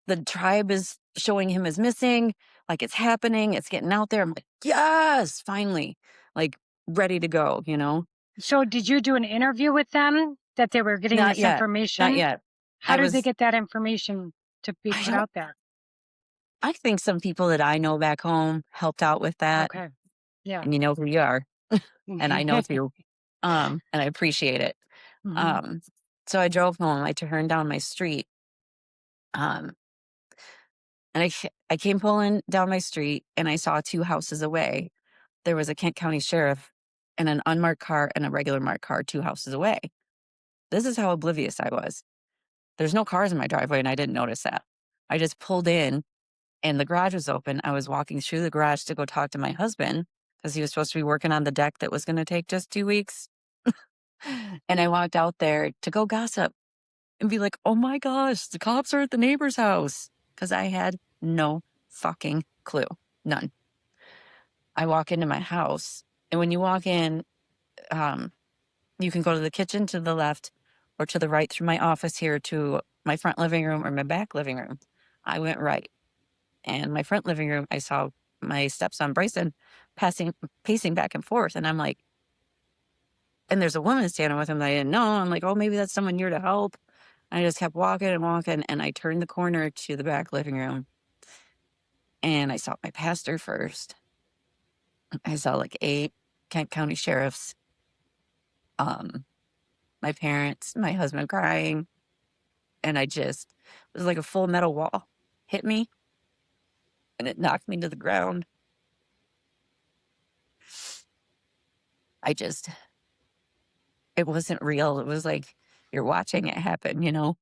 The tribe is showing him as missing. Like it's happening. It's getting out there. I'm like, yes, finally. Like ready to go, so did you do an interview with them that they were getting Not this yet. Not information? yet. How I did they was get that information to be I put don't out there? I think some people that I know back home helped out with that, Okay. Yeah. and you know who you are, and I know too. And I appreciate it. Mhm. Um, so I drove home. I turned down my street, um, and I came pulling down my street, and I saw 2 houses away. There was a Kent County sheriff and an unmarked car and a regular marked car 2 houses away. This is how oblivious I was. There's no cars in my driveway, and I didn't notice that. I just pulled in and the garage was open. I was walking through the garage to go talk to my husband because he was supposed to be working on the deck that was going to take just 2 weeks. And I walked out there to go gossip and be like, oh my gosh, the cops are at the neighbor's house. Because I had no fucking clue. None. I walk into my house, and when you walk in, um, you can go to the kitchen to the left or to the right through my office here to my front living room or my back living room. I went right. And my front living room, I saw my stepson Bryson pacing back and forth. And I'm like, and there's a woman standing with him that I didn't know. I'm like, oh, maybe that's someone here to help. I just kept walking and walking. And I turned the corner to the back living room and I saw my pastor first. I saw like 8 Kent County sheriffs, um, my parents, my husband crying. And it was like a full metal wall hit me and it knocked me to the ground. I just, it wasn't real. It was like you're watching it happen. You know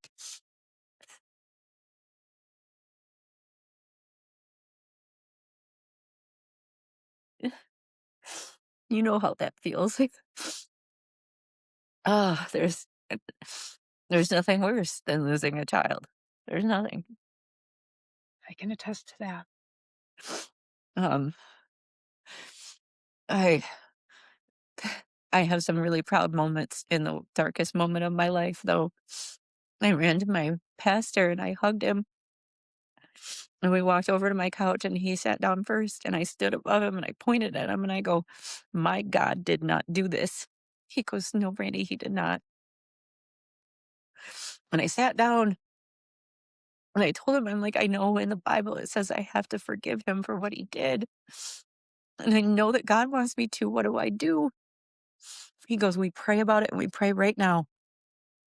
how that feels. Like, oh, there's nothing worse than losing a child. There's nothing. I can attest to that. Um, I I have some really proud moments in the darkest moment of my life, though. I ran to my pastor and I hugged him, and we walked over to my couch, and he sat down first, and I stood above him, and I pointed at him, and I go, "My God did not do this." He goes, "No, Brandy, he did not." And I sat down, and I told him, I'm like, "I know in the Bible it says I have to forgive him for what he did, and I know that God wants me to. What do I do?" He goes, "We pray about it, and we pray right now."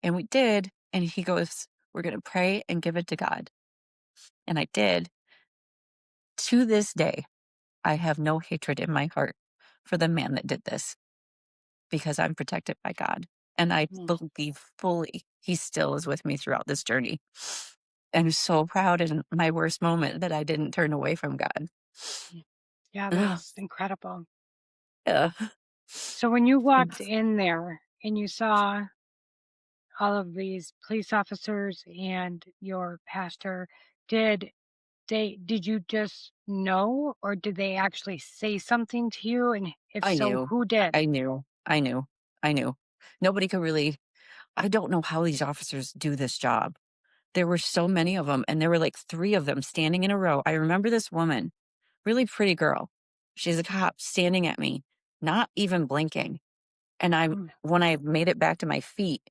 And we did, and he goes, "We're gonna pray and give it to God." And I did. To this day, I have no hatred in my heart for the man that did this because I'm protected by God. And I Mm, believe fully he still is with me throughout this journey. I'm so proud in my worst moment that I didn't turn away from God. mm. Yeah, Ugh, that's incredible. yeah. So when you walked It's- in there and you saw all of these police officers and your pastor, did did you just know, or did they actually say something to you? And if I so, knew. who did? I knew. I knew. I knew. Nobody could really, I don't know how these officers do this job. There were so many of them, and there were like 3 of them standing in a row. I remember this woman, really pretty girl. She's a cop standing at me, not even blinking. And Mm, when I made it back to my feet,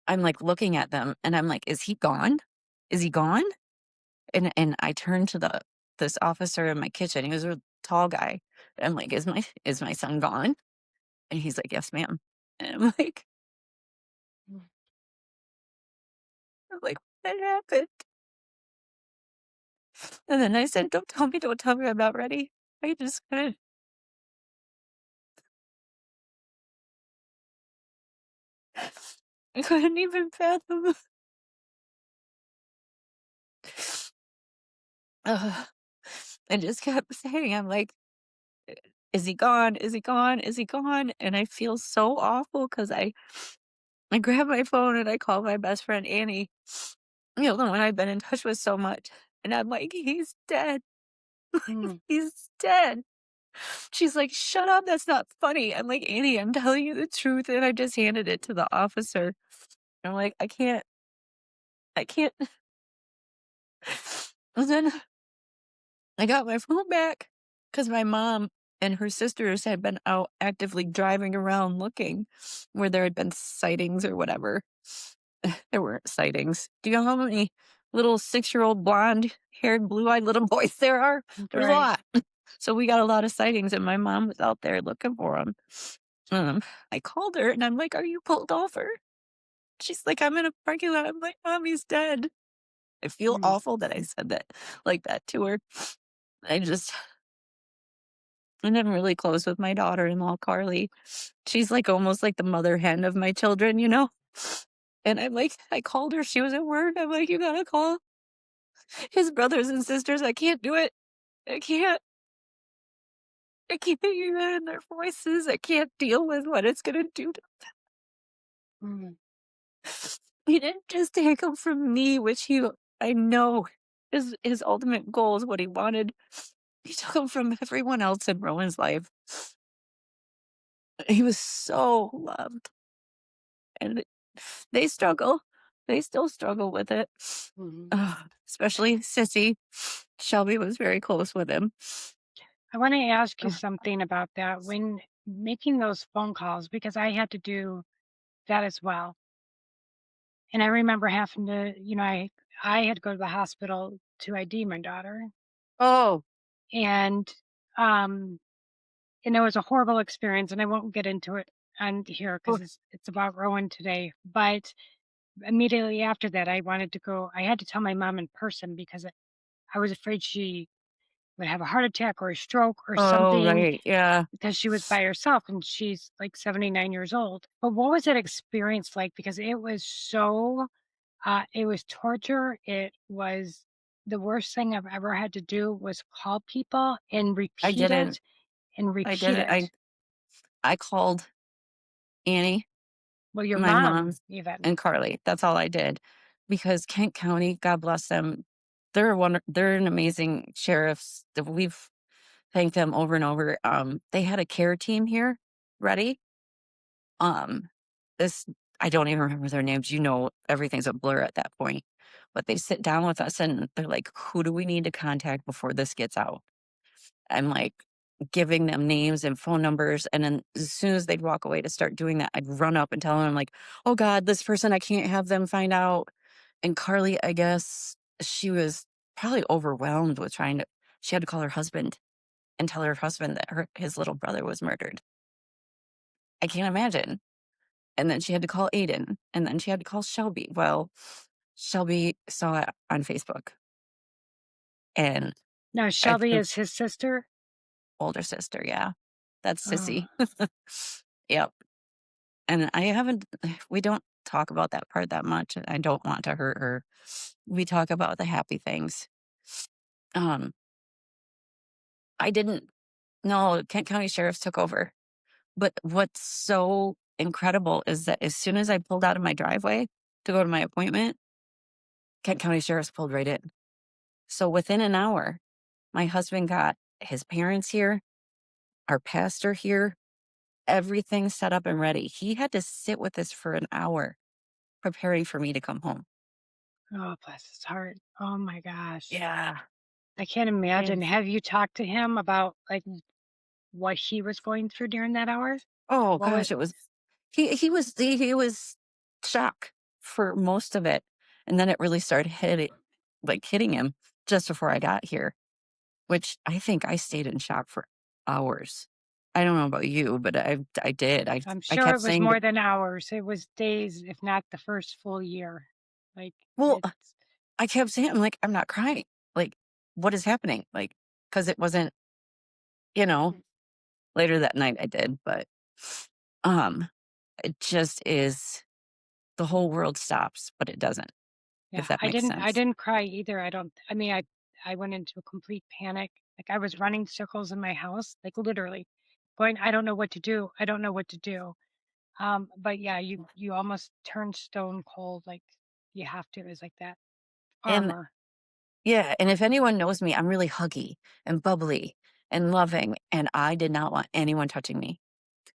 I'm like looking at them and I'm like, "Is he gone? Is he gone?" And I turned to this officer in my kitchen. He was a tall guy. And I'm like, "Is my son gone?" And he's like, "Yes, ma'am." And mm, I'm like, "What happened?" And then I said, don't tell me I'm not ready." I just I couldn't even fathom. Ugh. I just kept saying, I'm like, Is he gone? Is he gone? Is he gone?" And I feel so awful because I grab my phone and I call my best friend Annie, the one I've been in touch with so much. And I'm like, "He's dead. mm, He's dead." She's like, "Shut up. That's not funny." I'm like, "Annie, I'm telling you the truth." And I just handed it to the officer. I'm like, I can't. And then I got my phone back because my mom and her sisters had been out actively driving around looking where there had been sightings or whatever. There weren't sightings. Do you know how many little 6-year-old blonde haired, blue eyed little boys there are? There's a right. lot. So we got a lot of sightings, and my mom was out there looking for them. I called her and I'm like, "Are you pulled over?" She's like, "I'm in a parking lot." I'm like, "Mom, he's dead." I feel Mm, awful that I said that like that to her. I just And I'm really close with my daughter-in-law, Carly. She's, like, almost like the mother hen of my children, you know? And I'm like, I called her, she was at work, I'm like, "You gotta call his brothers and sisters, I can't do it. I can't. I can't hear their voices, I can't deal with what it's gonna do to." mm, He didn't just take him from me, which I know his ultimate goal is what he wanted. He took him from everyone else in Rowan's life. He was so loved, and they struggle. They still struggle with it. mhm. Especially Sissy. Shelby was very close with him. I want to ask you Ugh. something about that. When making those phone calls, because I had to do that as well. And I remember having to, I had to go to the hospital to ID my daughter. Oh, And um and it was a horrible experience, and I won't get into it on here oh, because it's about Rowan today. But immediately after that, I had to tell my mom in person because I was afraid she would have a heart attack or a stroke or oh, something right, yeah. because she was by herself and she's like 79 years old. But what was that experience like? Because it was torture. It was the worst thing I've ever had to do was call people and I repeat didn't. it and I repeat didn't. it. I called Annie, Well, your my mom, mom even. and Carly. That's all I did. Because Kent County, God bless them, they're an amazing sheriffs that we've thanked them over and over. They had a care team here ready. Um, this I don't even remember their names, everything's a blur at that point, but they sit down with us and they're like, "Who do we need to contact before this gets out?" I'm, like, giving them names and phone numbers, and then as soon as they'd walk away to start doing that, I'd run up and tell them, like, "Oh god, this person, I can't have them find out." And Carly, I guess she was probably overwhelmed with trying to she had to call her husband and tell her husband that his little brother was murdered. I can't imagine. And then she had to call Aiden, and then she had to call Shelby. Well, Shelby saw it on Facebook, and Now, I Shelby think is his sister? older sister, yeah. That's Oh, Sissy. Yep. And I haven't we don't talk about that part that much, and I don't want to hurt her. We talk about the happy things. Um, I didn't know Kent County Sheriff's took over, but what's so incredible is that as soon as I pulled out of my driveway to go to my appointment, Kent County Sheriff's pulled right in. So within an hour, my husband got his parents here, our pastor here, everything set up and ready. He had to sit with us for an hour preparing for me to come home. oh, bless his heart. Oh my gosh. Yeah. I can't imagine. Have you talked to him about like what he was going through during that hour? Oh What was gosh, it was he was shocked for most of it, and then it really started hitting him just before I got here, which I think I stayed in shock for hours. I don't know about you, but I did. I'm I sure kept it was saying to more than hours. It was days, if not the first full year. Like well, it's I kept saying, I'm like, I'm not crying. Like, what is happening? Like, because it wasn't, you know. Later that night I did, but um, it just is the whole world stops, but it doesn't. If yeah, that makes I sense. didn't cry either. I mean I went into a complete panic. Like I was running circles in my house, like literally going, I don't know what to do. I don't know what to do. But yeah, you almost turn stone cold, like you have to. It's like that And armor. yeah, and if anyone knows me, I'm really huggy and bubbly and loving, and I did not want anyone touching me.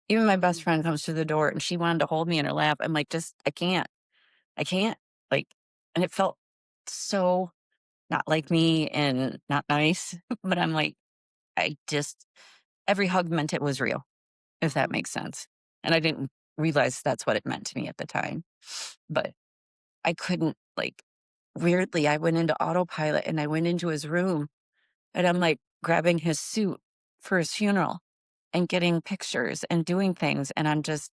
Even my best Mhm. friend comes through the door and she wanted to hold me in her lap. I'm like, just, I can't. Like, and it felt so not like me and not nice. But I'm like, I just, every hug meant it was real, if that Mhm. makes sense. And I didn't realize that's what it meant to me at the time. But I couldn't, like, weirdly, I went into autopilot and I went into his room and I'm like grabbing his suit for his funeral and getting pictures and doing things. And I'm just,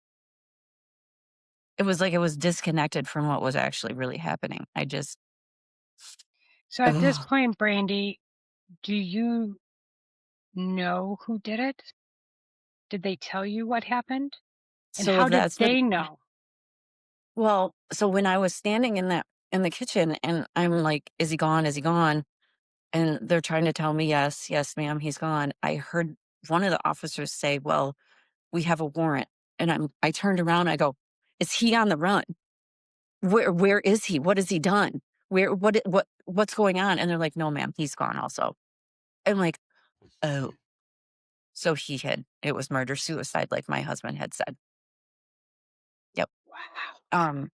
it was like it was disconnected from what was actually really happening. I just, So at this ugh. point, Brandy, do you know who did it? Did they tell you what happened? And So how if did that's what, they know? well, so when I was standing in the kitchen and I'm like, is he gone? Is he gone? And they're trying to tell me, yes, yes, ma'am, he's gone. I heard one of the officers say, well, we have a warrant. And I turned around, I go, is he on the run? Where is he? What has he done? What's going on? And they're like, no, ma'am, he's gone also. I'm like, oh, so it was murder suicide, like my husband had said. Yep. Wow. Um,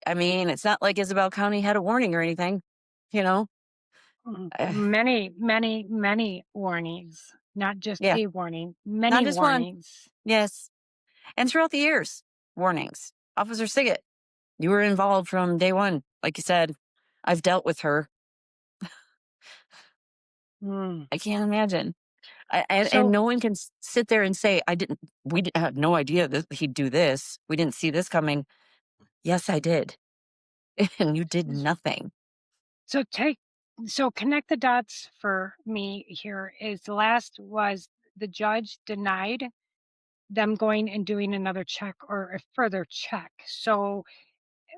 I mean, it's not like Isabel County had a warning or anything, you know? Uh, Many, many, many warnings, not just yeah, a warning, not many just one. warnings. Yes. And throughout the years, warnings. Officer Siggett, you were involved from day one. Like you said, I've dealt with her. Mm. I can't imagine. And So, no one can sit there and say, had no idea that he'd do this. We didn't see this coming. Yes, I did. And you did nothing. so take, so connect the dots for me here is the last was the judge denied them going and doing another check or a further check. So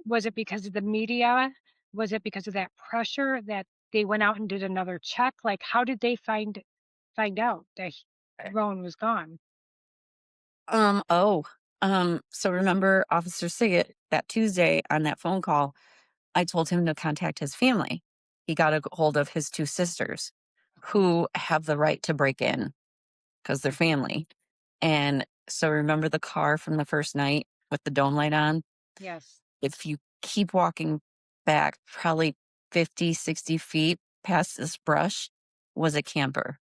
was it because of the media? Was it because of that pressure that they went out and did another check? Like, how did they find out that Rowan was gone? Oh, so remember Officer Siggett that Tuesday on that phone call, I told him to contact his family. He got a hold of his two sisters Okay. who have the right to break in because they're family. And so remember the car from the first night with the dome light on? Yes. If you keep walking back probably 50, 60 feet past this brush was a camper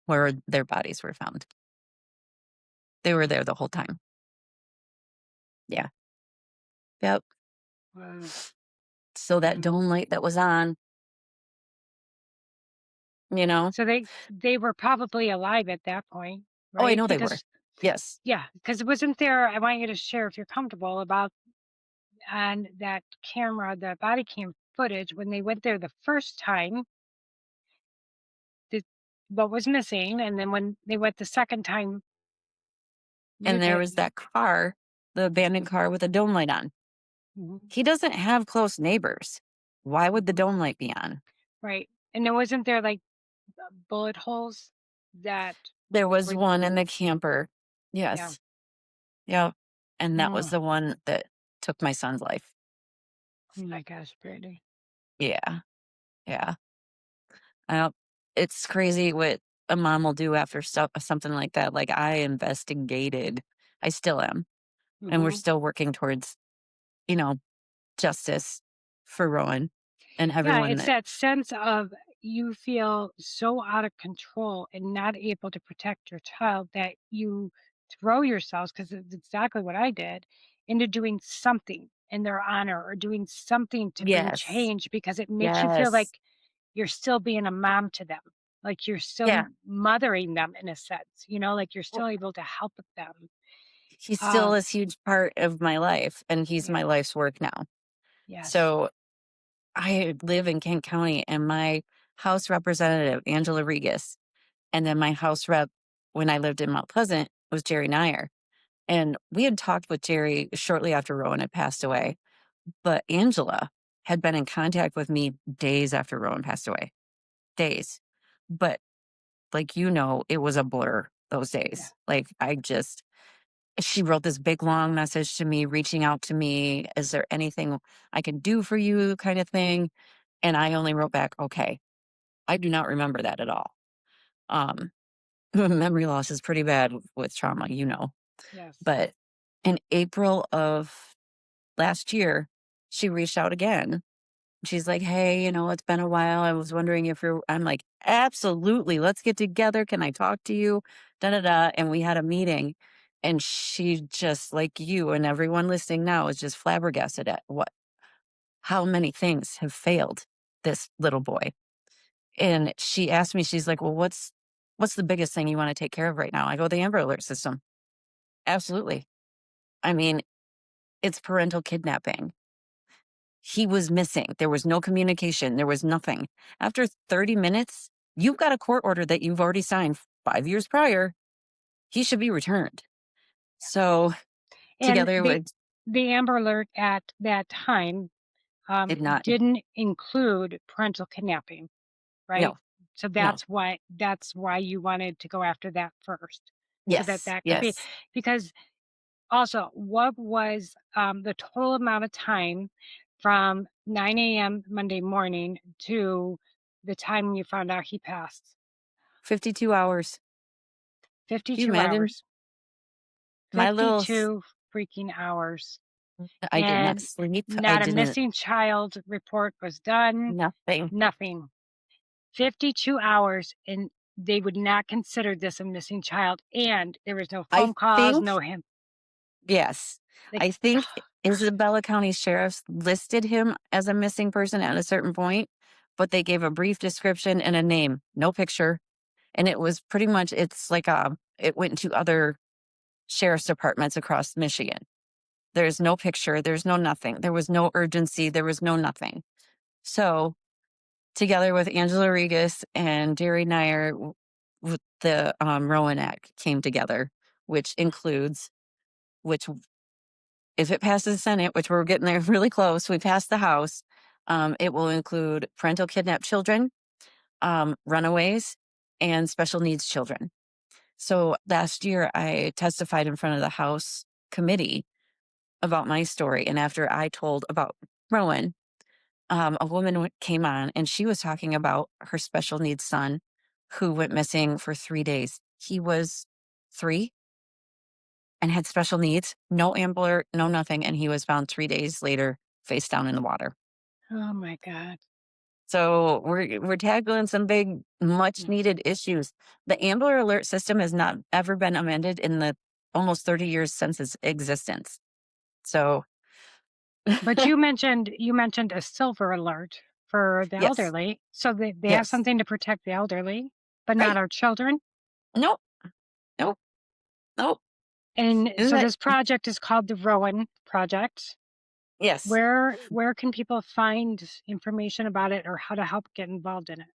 where their bodies were found. They were there the whole time. Yeah. Yep. Wow. So that Wow. dome light that was on, you know? So they were probably alive at that point, Oh, I right? know they were. Because Yes. yeah, because it wasn't there. I want you to share if you're comfortable about on that camera, the body cam footage when they went there the first time, the, what was missing, and then when they went the second time, you And there did. was that car, the abandoned car with a dome light on. Mhm, He doesn't have close neighbors. Why would the mhm, dome light be on? right. And then wasn't there like bullet holes that There was were, one in the camper. yeah. Yes. Yeah. And that was Mm, the one that took my son's life. oh my gosh, Brady. Yeah. Yeah. Uh, it's crazy what a mom will do after stuff something like that. Like I investigated. I still am. And we're Hmm. still working towards, you know, justice for Rowan and Yeah, everyone it's that that sense of you feel so out of control and not able to protect your child that you throw yourselves, because it's exactly what I did, into doing something in their honor or doing something to bring yes. change because it makes you feel Yes. like you're still being a mom to them. Like you're still Yeah. mothering them in a sense, like you're Well, still able to help them. he's still Um, this huge part of my life and he's yeah, my life's work now. yes. So I live in Kent County and my House Representative, Angela Regas, and then my House Rep when I lived in Mount Pleasant was Jerry Nyer. And we had talked with Jerry shortly after Rowan had passed away, but Angela had been in contact with me days after Rowan passed away. Days. But like it was a blur those Yeah. days. Like she wrote this big long message to me, reaching out to me, "Is there anything I can do for you?" kind of thing. And I only wrote back, "Okay." I do not remember that at all. Um, memory loss is pretty bad with trauma, Yes. But in April of last year, she reached out again. She's like, "Hey, it's been a while. I was wondering if you're," I'm like, "Absolutely. Let's get together. Can I talk to you?" Da da da. And we had a meeting. And she just like you and everyone listening now is just flabbergasted at how many things have failed this little boy. And she asked me, she's like, "Well, what's the biggest thing you want to take care of right now?" I go, "The Amber Alert system." Absolutely. I mean, it's parental kidnapping. He was missing. There was no communication. There was nothing. After 30 minutes, you've got a court order that you've already signed 5 years prior. He should be returned. So And together with the Amber Alert at that time did not, didn't include parental kidnapping, right? no, So no. that's why you wanted to go after that first, so that Yes, that could be, yes. because also, what was the total amount of time from 9 a.m. Monday morning to the time you found out he passed? 52 hours. Can you 52 imagine? hours. My little, 52 freaking hours. I did not And sleep. I not a didn't, missing child report was done. nothing. Nothing. 52 hours, and they would not consider this a missing child, and there was no I phone calls, think no him, Yes. like, I think Isabella County Sheriff's listed him as a missing person at a certain point, but they gave a brief description and a name, no picture. And it was pretty much, it's like it went to other sheriff's departments across Michigan. There's no picture, there's no nothing. There was no urgency, there was no nothing. So, together with Angela Regas and Jerry Nyer, the Rowan Act came together, which includes, which if it passes the Senate, which we're getting there really close, we passed the House, it will include parental kidnapped children, runaways, and special needs children. So last year, I testified in front of the House committee about my story. And after I told about Rowan, a woman came on and she was talking about her special needs son who went missing for 3 days. He was 3. and had special needs, no ambler, no nothing, and he was found 3 days later face down in the water. Oh my God. So we're tackling some big, much Mm. needed issues. The Ambler Alert system has not ever been amended in the almost 30 years since its existence. So But you mentioned a silver alert for the yes, elderly. So they have yes, something to protect the elderly, but not right. our children. Nope, nope, nope. And Isn't so that this project is called the Rowan Project. yes. Where can people find information about it or how to help get involved in it?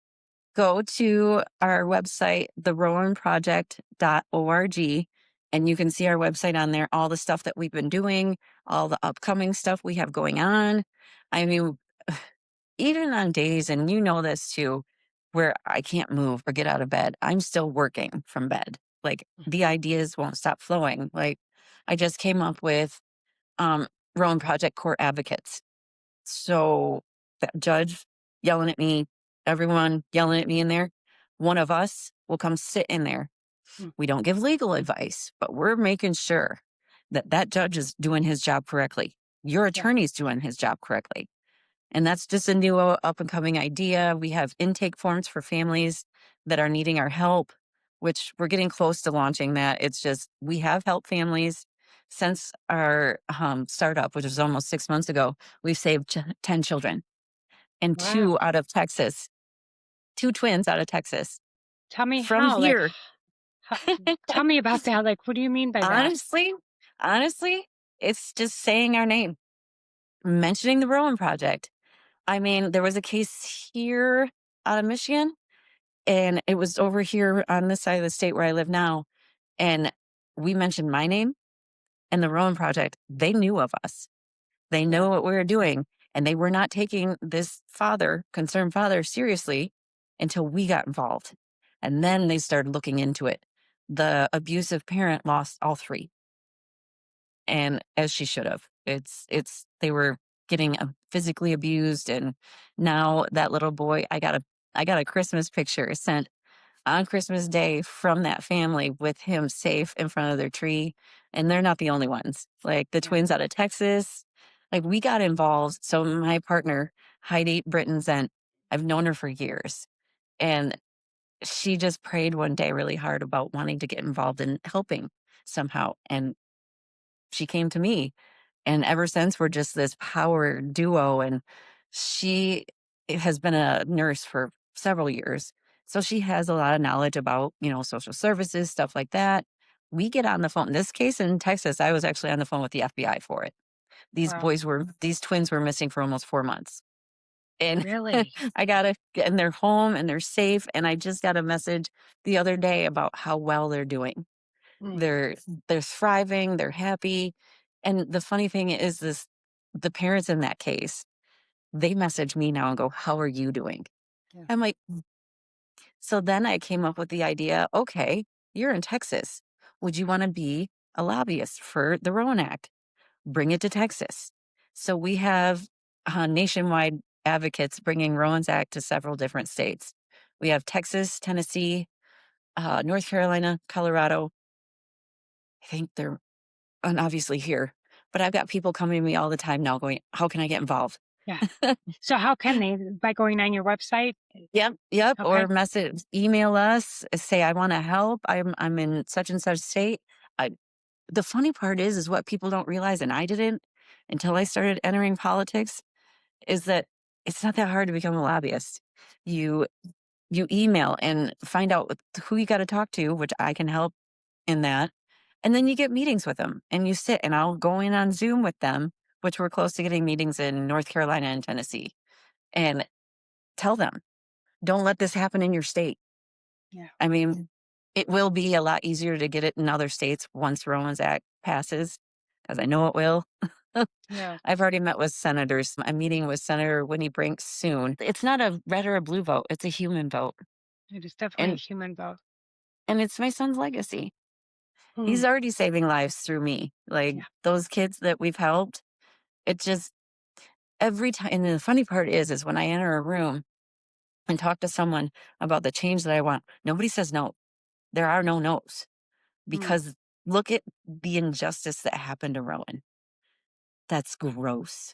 Go to our website, therowanproject.org, and you can see our website on there, all the stuff that we've been doing, all the upcoming stuff we have going on. I mean, even on days, and you know this too, where I can't move or get out of bed, I'm still working from bed. Like the ideas won't stop flowing. Like I just came up with um Rowan Project Core Advocates. So that judge yelling at me, everyone yelling at me in there, one of us will come sit in there. Mm, We don't give legal advice, but we're making sure that that judge is doing his job correctly. Your yeah. attorney's doing his job correctly. And that's just a new up and coming idea. We have intake forms for families that are needing our help, which we're getting close to launching that. It's just, we have helped families since our startup, which was almost 6 months ago. We've saved 10 children and Wow. two out of Texas, two twins out of Texas Tell me from how. Like, here. ho tell me about that. Like, what do you mean by that? honestly, honestly, it's just saying our name, mentioning the Rowan Project. I mean, there was a case here out of Michigan, and it was over here on this side of the state where I live now. And we mentioned my name and the Rowan Project. They knew of us. They Yeah. know what we were doing, and they were not taking this father, concerned father, seriously until we got involved. And then they started looking into it. The abusive parent lost all three, and as she should have. It's they were getting physically abused, and now that little boy, I got a Christmas picture sent on Christmas Day from that family with him safe in front of their tree, and they're not the only ones. Like the Yeah. twins out of Texas, like we got involved. So my partner, Heidi Britton Zent, I've known her for years, and she just prayed one day really hard about wanting to get involved in helping somehow, and she came to me, and ever since we're just this power duo. And she has been a nurse for several years, so she has a lot of knowledge about, social services, stuff like that. We get on the phone. In this case in Texas, I was actually on the phone with the FBI for it. Wow. These twins were missing for almost 4 months, and Really? I gotta and they're home and they're safe. And I just got a message the other day about how well they're doing. Mm, They're thriving, they're happy, and the funny thing is the parents in that case, they message me now and go, "How are you doing?" yeah. I'm like, so then I came up with the idea, "Okay, you're in Texas. Would you wanna be a lobbyist for the Rowan Act? Bring it to Texas." So we have, nationwide advocates bringing Rowan's Act to several different states. We have Texas, Tennessee, North Carolina, Colorado. I think they're and obviously here, but I've got people coming to me all the time now going, "How can I get involved?" Yeah. So how can they? By going on your website? Yep, yep, or Okay. email us, say, "I wanna help. I'm in such and such state." I The funny part is what people don't realize, and I didn't until I started entering politics, is that it's not that hard to become a lobbyist. You you email and find out who you gotta talk to, which I can help in that. And then you get meetings with them and you sit, and I'll go in on Zoom with them, which we're close to getting meetings in North Carolina and Tennessee, and tell them, don't let this happen in your state. Yeah. I mean, it will be a lot easier to get it in other states once Rowan's Act passes, because I know it will. Yeah. I've already met with senators. I'm meeting with Senator Winnie Brink soon. It's not a red or a blue vote, it's a human vote. It is definitely a And human vote. and it's my son's legacy. Hmm. He's already saving lives through me. Like Yeah. those kids that we've helped, it just every time. And the funny part is when I enter a room and talk to someone about the change that I want, nobody says no. There are no no's Mm, because look at the injustice that happened to Rowan. That's gross.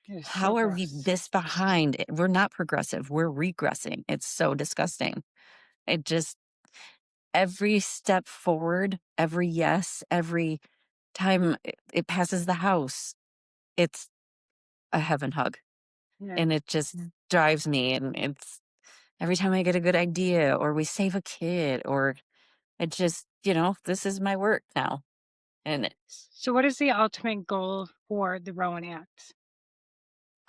It is so How are we gross. this behind? We're not progressive. We're regressing. It's so disgusting. It just, every step forward, every yes, every time it passes the house, it's a heaven hug. Yeah. And it just drives me. And it's every time I get a good idea or we save a kid or it just, this is my work now. And So, what is the ultimate goal for the Rowan Act?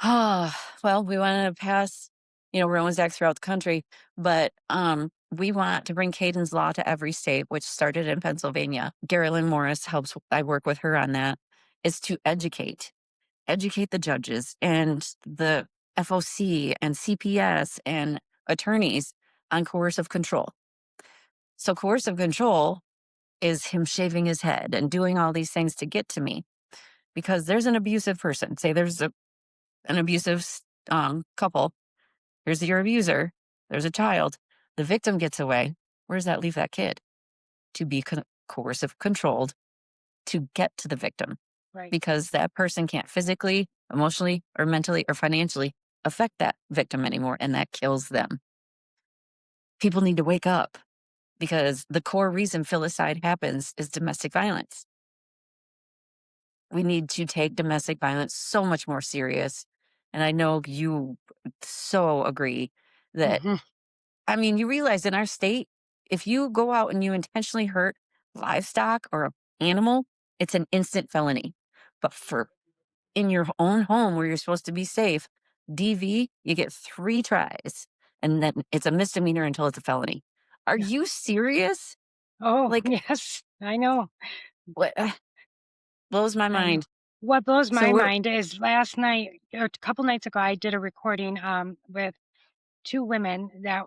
well, we want to pass, Romans Act throughout the country, but we want to bring Caden's Law to every state, which started in Pennsylvania. Garylyn Morris helps, I work with her on that, is to educate the judges and the FOC and CPS and attorneys on coercive control. So coercive control is him shaving his head and doing all these things to get to me because there's an abusive person. Say there's an abusive couple. Here's your abuser. There's a child. The victim gets away. Where does that leave that kid? To be coercive controlled to get to the victim Right. because that person can't physically, emotionally, or mentally or financially affect that victim anymore. And that kills them. People need to wake up because the core reason filicide happens is domestic violence. We need to take domestic violence so much more serious. And I know you so agree that, Hmm. I mean, you realize in our state, if you go out and you intentionally hurt livestock or an animal, it's an instant felony. But for in your own home where you're supposed to be safe, DV, you get 3 tries and then it's a misdemeanor until it's a felony. Are Yeah. you serious? Oh, Like, yes. I know. what blows my I know. mind. What blows So my we're, mind is last night, or a couple nights ago, I did a recording with two women that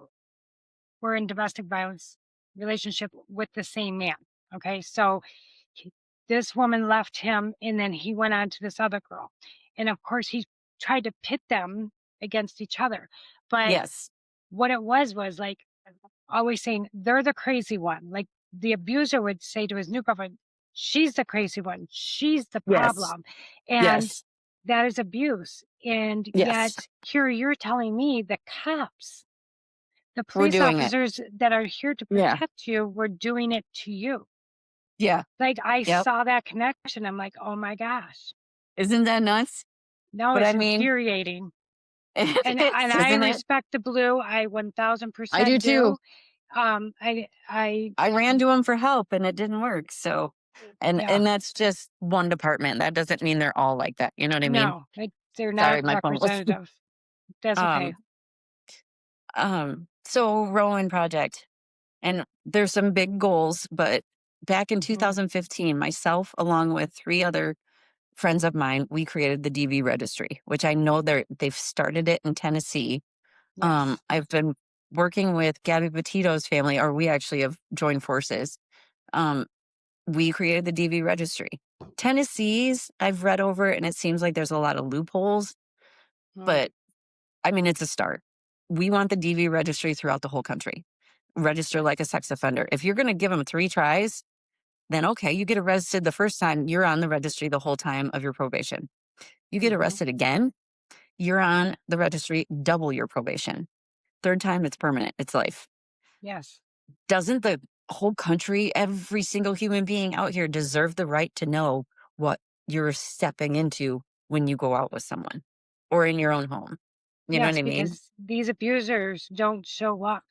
were in domestic violence relationship with the same man. Okay, so he, this woman left him, and then he went on to this other girl, and of course he tried to pit them against each other. But yes, what it was like always saying they're the crazy one. Like the abuser would say to his new girlfriend, "She's the crazy one. She's the yes, problem," and yes, that is abuse. And yes, yet here you're telling me the cops, the we're police doing it. officers that are here to Yeah, protect you were doing it to you. yeah, Like, I yep. saw that connection, I'm like, "Oh my gosh." Isn't that nuts? No, But I it's mean, infuriating, it and is, I isn't it? respect the blue, I I do 1000% too. do. I I ran to him for help and it didn't work. So, yeah, and that's just one department. That doesn't mean they're all like that. You know what I mean? no, they're not Sorry, my phone was. representative. That's okay. um, so Rowan Project, and there's some big goals, but back in Mhm. 2015, myself, along with 3 other friends of mine, we created the DV registry, which I know they've started it in Tennessee. Yes. I've been working with Gabby Petito's family, or we actually have joined forces. Um, we created the DV registry. Tennessee's, I've read over it and it seems like there's a lot of loopholes, Mm, but I mean, it's a start. We want the DV registry throughout the whole country. Register like a sex offender. If you're going to give them 3 tries, then okay, you get arrested the first time, you're on the registry the whole time of your probation. You get mhm. arrested again, you're on the registry double your probation. Third time, it's permanent, it's life. Yes. Doesn't the whole country, every single human being out here deserve the right to know what you're stepping into when you go out with someone or in your own home? You know what Yes, I mean? because these abusers don't show up,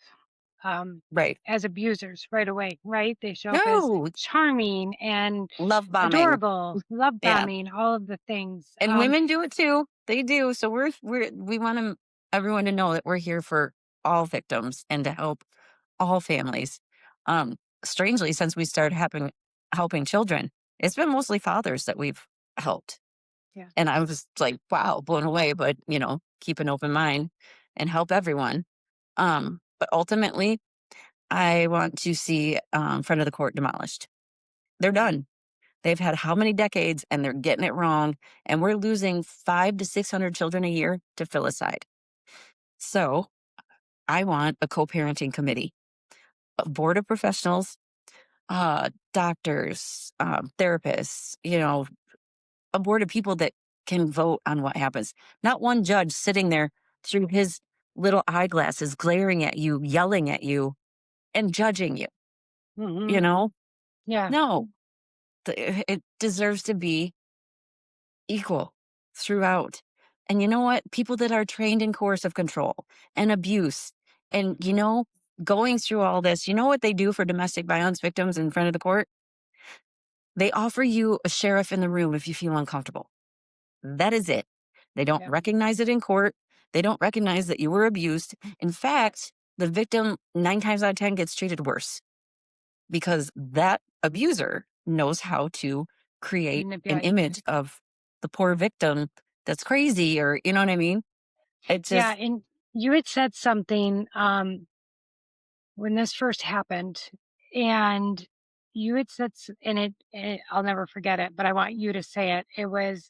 um, Right. as abusers right away, right? They show up as No, charming and love bombing. adorable, love Yeah. bombing, all of the things. And women do it too. They do. So we want everyone to know that we're here for all victims and to help all families. Strangely, since we started helping children, it's been mostly fathers that we've helped. Yeah. And I was like, wow, blown away, but keep an open mind and help everyone. But ultimately, I want to see front of the court demolished. They're Mm, done. They've had how many decades and they're getting it wrong. And we're losing 500 to 600 children a year to filicide. So I want a co parenting committee, a board of professionals doctors, therapists, a board of people that can vote on what happens. Not one judge sitting there through his little eyeglasses, glaring at you, yelling at you, and judging you, you Hmm. know? Yeah. No, it deserves to be equal throughout. And you know what? People that are trained in coercive control and abuse and, going through all this, you know what they do for domestic violence victims in front of the court? They offer you a sheriff in the room if you feel uncomfortable. That is it. They don't Yeah. recognize it in court. They don't recognize that you were abused. In fact, the victim 9 times out of 10 gets treated worse because that abuser knows how to create an Manipulate. image of the poor victim that's crazy, or you know what I mean? It Yeah. just And you had said something when this first happened, and you had said, and I'll never forget it, but I want you to say it. It was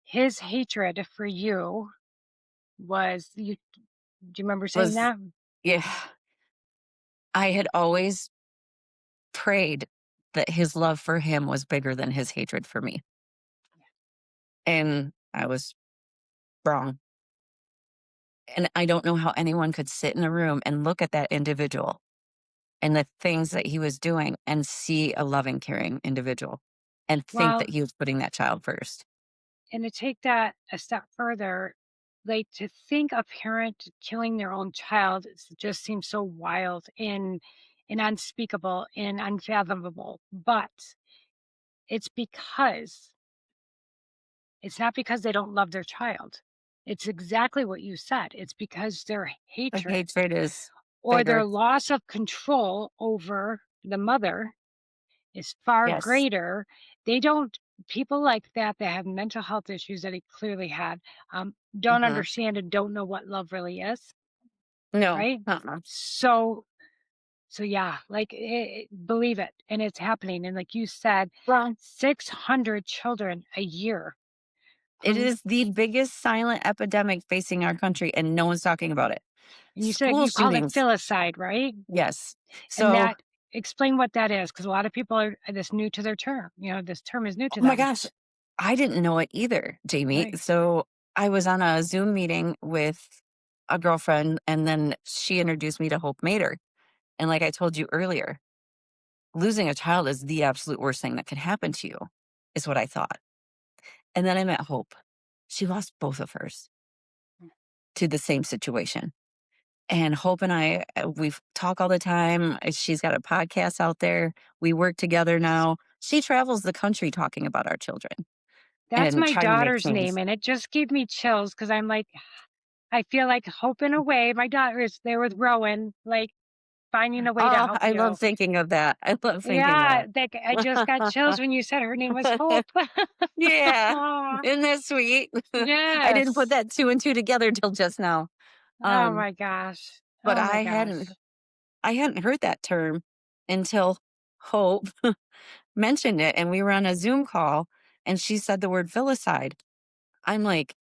his hatred for you was you. Do you remember saying was, that? yeah, I had always prayed that his love for him was bigger than his hatred for me. And I was wrong. And I don't know how anyone could sit in a room and look at that individual and the things that he was doing and see a loving, caring individual and think Well, that he was putting that child first. and to take that a step further, like to think a parent killing their own child just seems so wild and unspeakable and unfathomable. But it's because it's not because they don't love their child. It's exactly what you said. It's because their The hatred hatred is or their bigger. loss of control over the mother is far Yes. greater. They don't People like that have mental health issues that he clearly had, don't Hmm. understand and don't know what love really is, No. right? Uh-uh. So yeah, like, believe it, and it's happening, and like you said, Well, 600 children a year it who is the biggest silent epidemic facing our country, and no one's talking about it. and you said School you called it shootings. filicide, right? Yes. And So, that explain what that is, because a lot of people are this new to their term, this term is new oh to my them. gosh, I didn't know it either, Jamie. Right. So, I was on a Zoom meeting with a girlfriend, and then she introduced me to Hope Mater. And like I told you earlier, losing a child is the absolute worst thing that could happen to you, is what I thought. And then I met Hope. She lost both of hers to the same situation. And Hope and I, we talk all the time. She's got a podcast out there. We work together now. She travels the country talking about our children That's and my trying to make daughter's change. name, and it just gave me chills because I'm like, I feel like hope in a way. My daughter is there with Rowan, like finding a way to Oh, help I love you. thinking of that. I love thinking Yeah, that. like I just got chills when you said her name was Hope. Yeah. Aw, Isn't that sweet? I didn't put yes. that two and two together till just now. Oh Um, my gosh. but Oh my gosh. I hadn't heard that term until Hope mentioned it, and we were on a Zoom call and she said the word filicide. I'm like,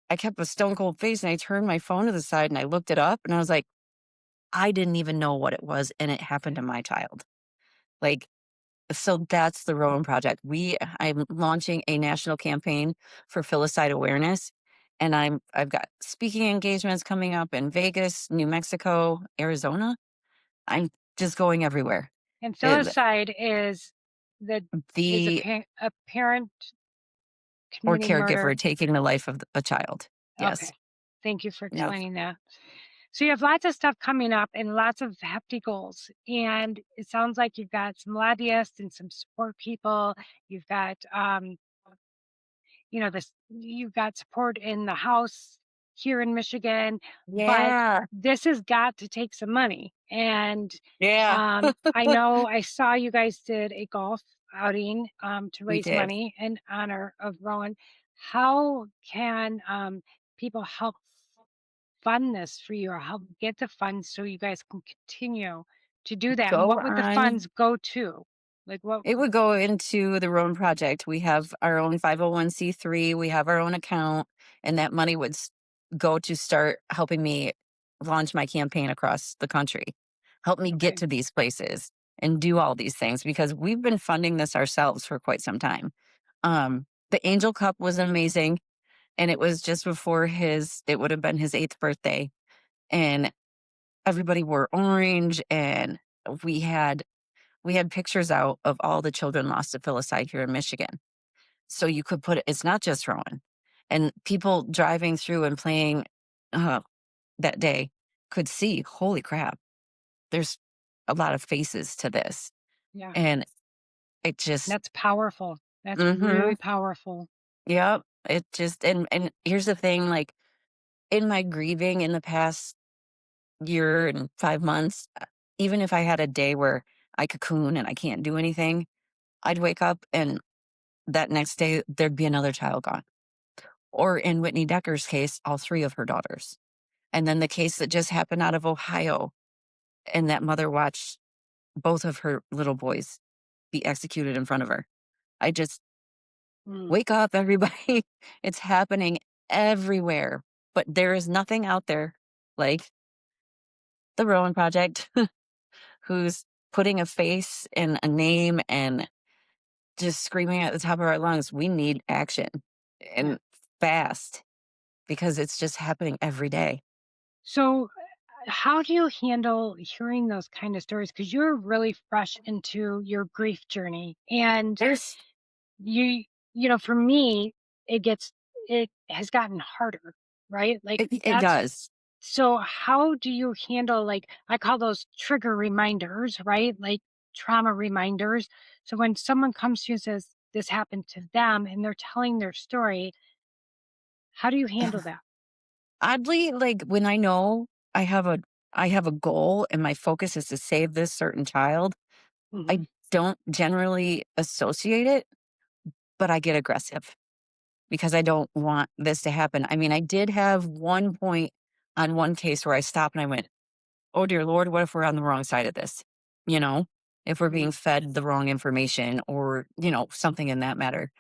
I kept a stone cold face and I turned my phone to the side and I looked it up and I was like, I didn't even know what it was and it happened to my child. Like, so that's the Rowan Project. I'm launching a national campaign for filicide awareness. And I've got speaking engagements coming up in Vegas, New Mexico, Arizona. I'm just going everywhere. And It- filicide the is the a parent or committing caregiver murder. taking the life of a child. Yes. Okay. Thank you for Yeah. explaining that. So you have lots of stuff coming up and lots of hefty goals. And it sounds like you've got some lobbyists and some support people. You've got this you've got support in the House here in Michigan, but Yeah. this has got to take some money. And Yeah. I know I saw you guys did a golf outing to We raise did. money in honor of Rowan. How can people help fund this for you or help get the funds so you guys can continue to do that? And Go what would the on. funds go to? Like what? It would go into the Rowan Project. We have our own 501(c)(3. We have our own account, and that money would go to start helping me launch my campaign across the country, help me get Okay. to these places. and do all these things because we've been funding this ourselves for quite some time. The Angel Cup was amazing, and it was just before it would have been his 8th birthday, and everybody wore orange, and we had we had pictures out of all the children lost to filicide here in Michigan. So you could put it's not just Rowan. And people driving through and playing uh, that day could see, holy crap, there's a lot of faces to this. Yeah. And it just, That's powerful. That's mm-hmm, really powerful. yep. It just, and here's the thing, like in my grieving in the past year and 5 months, even if I had a day where I cocoon and I can't do anything, I'd wake up and that next day there'd be another child gone. Or in Whitney Decker's case, all 3 of her daughters. And then the case that just happened out of Ohio, and that mother watched both of her little boys be executed in front of her. I just Mm, wake up, everybody. It's happening everywhere. But there is nothing out there like the Rowan Project, who's putting a face and a name and just screaming at the top of our lungs, we need action yeah. and fast because it's just happening every day. So, how do you handle hearing those kind of stories? Because you're really fresh into your grief journey, and There's you, for me, it has gotten harder, right? Like it that's does. so. How do you handle like I call those trigger reminders, right? Like trauma reminders. So when someone comes to you and says this happened to them, and they're telling their story, how do you handle that? Oddly, like, when I know I have a goal and my focus is to save this certain child, Hmm. I don't generally associate it, but I get aggressive because I don't want this to happen. I mean, I did have one point on one case where I stopped and I went, "Oh dear Lord, what if we're on the wrong side of this?" You know? If we're being fed the wrong information or, something in that matter.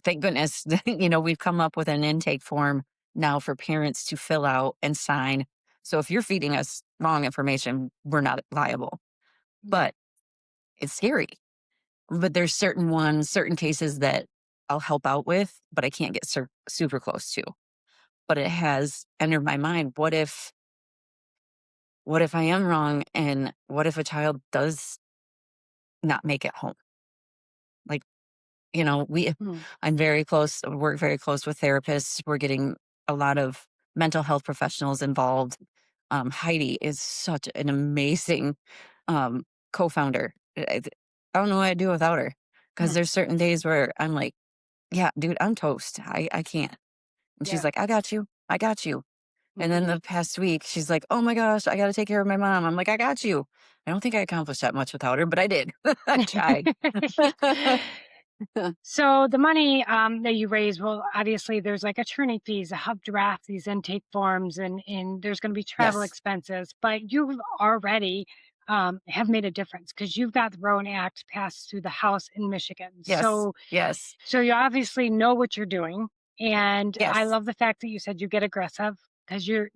Thank goodness, we've come up with an intake form now for parents to fill out and sign. So if you're feeding us wrong information, we're not liable. Yeah. But it's scary. But there's certain cases that I'll help out with, but I can't get super close to. But it has entered my mind. What if I am wrong? And what if a child does not make it home? Like, we Mm, I'm very close, work very close with therapists. We're getting a lot of mental health professionals involved. Heidi is such an amazing um, co-founder. I don't know what I'd do without her because mm, there's certain days where I'm like, yeah, dude, I'm toast. I can't. And she's yeah. like, I got you. I got you. And then Mhm. the past week, she's like, oh my gosh, I got to take care of my mom. I'm like, I got you. I don't think I accomplished that much without her, but I did. I tried. So the money that you raise, well, obviously there's like attorney fees, a help draft these intake forms, and there's going to be travel Yes. expenses. But you already have made a difference because you've got the Rowan Act passed through the House in Michigan. Yes. Yes. So you obviously know what you're doing, and I Yes. love the fact that you said you get aggressive because you're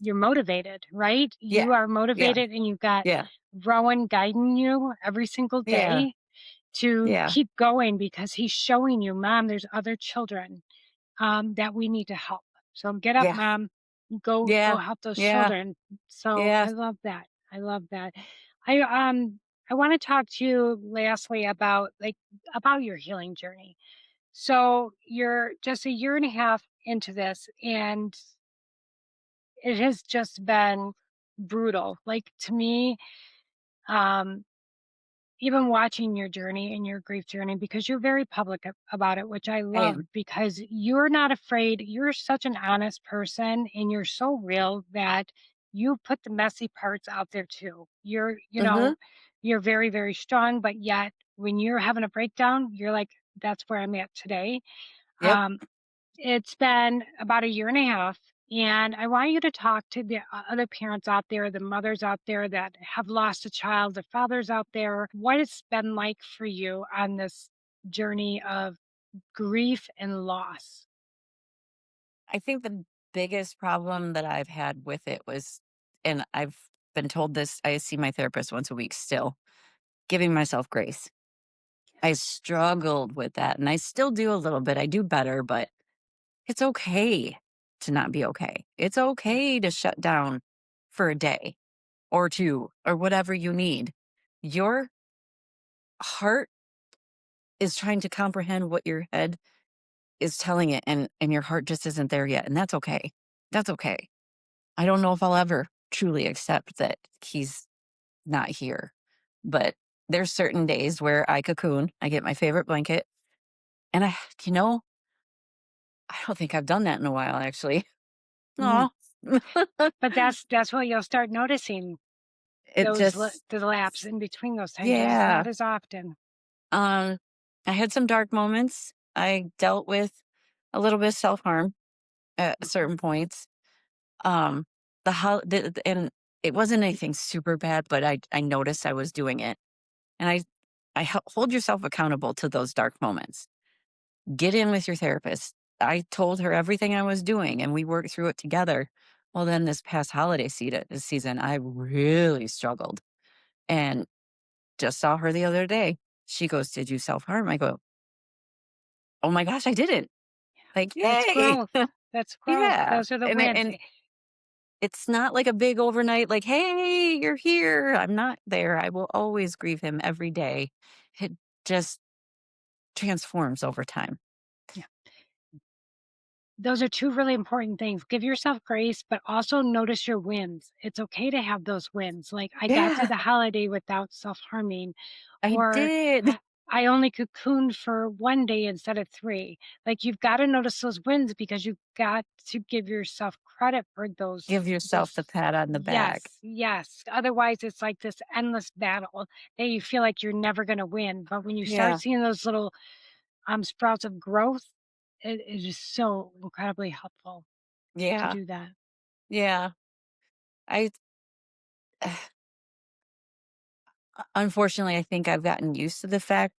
motivated, right? Yeah. You are Yeah. motivated, and you've got Yeah. Rowan guiding you every single Yeah. day to Yeah. keep going because he's showing you, Mom, there's other children that we need to help. So get up, Yeah. Mom. Go Yeah. help those Yeah. children. So Yeah. I love that. I love that. I want to talk to you lastly about your healing journey. So you're just a year and a half into this, and it has just been brutal. Like to me, um, even watching your journey and your grief journey because you're very public about it, which I I love am. because you're not afraid. You're such an honest person and you're so real that you put the messy parts out there too. Mhm. You're very, very strong, but yet when you're having a breakdown, you're like, that's where I'm at today. Yep. Um, it's been about a year and a half, and I want you to talk to the other parents out there, the mothers out there that have lost a child, the fathers out there, what it's been like for you on this journey of grief and loss. I think the biggest problem that I've had with it was and I've been told this. I see my therapist once a week still, giving myself grace. I Yes. struggled with that and I still do a little bit. I do better, but it's okay to not be okay. It's Yeah. okay to shut down for a day or two or whatever you need. Your heart is trying to comprehend what your head is telling it, and your heart just isn't there yet, and that's okay. That's okay. I don't know if I'll ever truly accept that he's not here, but there's certain days where I cocoon, I get my favorite blanket, and you know, I don't think I've done that in a while, actually. Mhm. Aw. But that's what you'll start noticing, It just the lapse in between those times, it's just yeah. not as often. Um, I had some dark moments. I dealt with a little bit of self-harm at Mhm. certain points. Um, and it wasn't anything super bad, but I noticed I was doing it, and hold yourself accountable to those dark moments. Get in with your therapist. I told her everything I was doing, and we worked through it together. Well, then this past holiday season, I really struggled, and just saw her the other day. She goes, "Did you self harm?" I go, "Oh my gosh, I didn't!" Like, That's yay, growth. That's growth. yeah. Those are the And wins. it's not like a big overnight, like, "Hey, you're here." I'm not there. I will always grieve him every day. It just transforms over time. Yeah. Those are 2 really important things. Give yourself grace, but also notice your wins. It's okay to have those wins, like, I got through Yeah, the holiday without self-harming, I or did. I only cocooned for 1 day instead of 3. Like, you've gotta notice those wins because you've got to give yourself credit for Give yourself the those pat on the back. yes, yes. Otherwise, it's like this endless battle that you feel like you're never gonna win, but when you start Yeah, seeing those little, sprouts of growth, it is so incredibly helpful to yeah, do that. yeah. I unfortunately, I think I've gotten used to the fact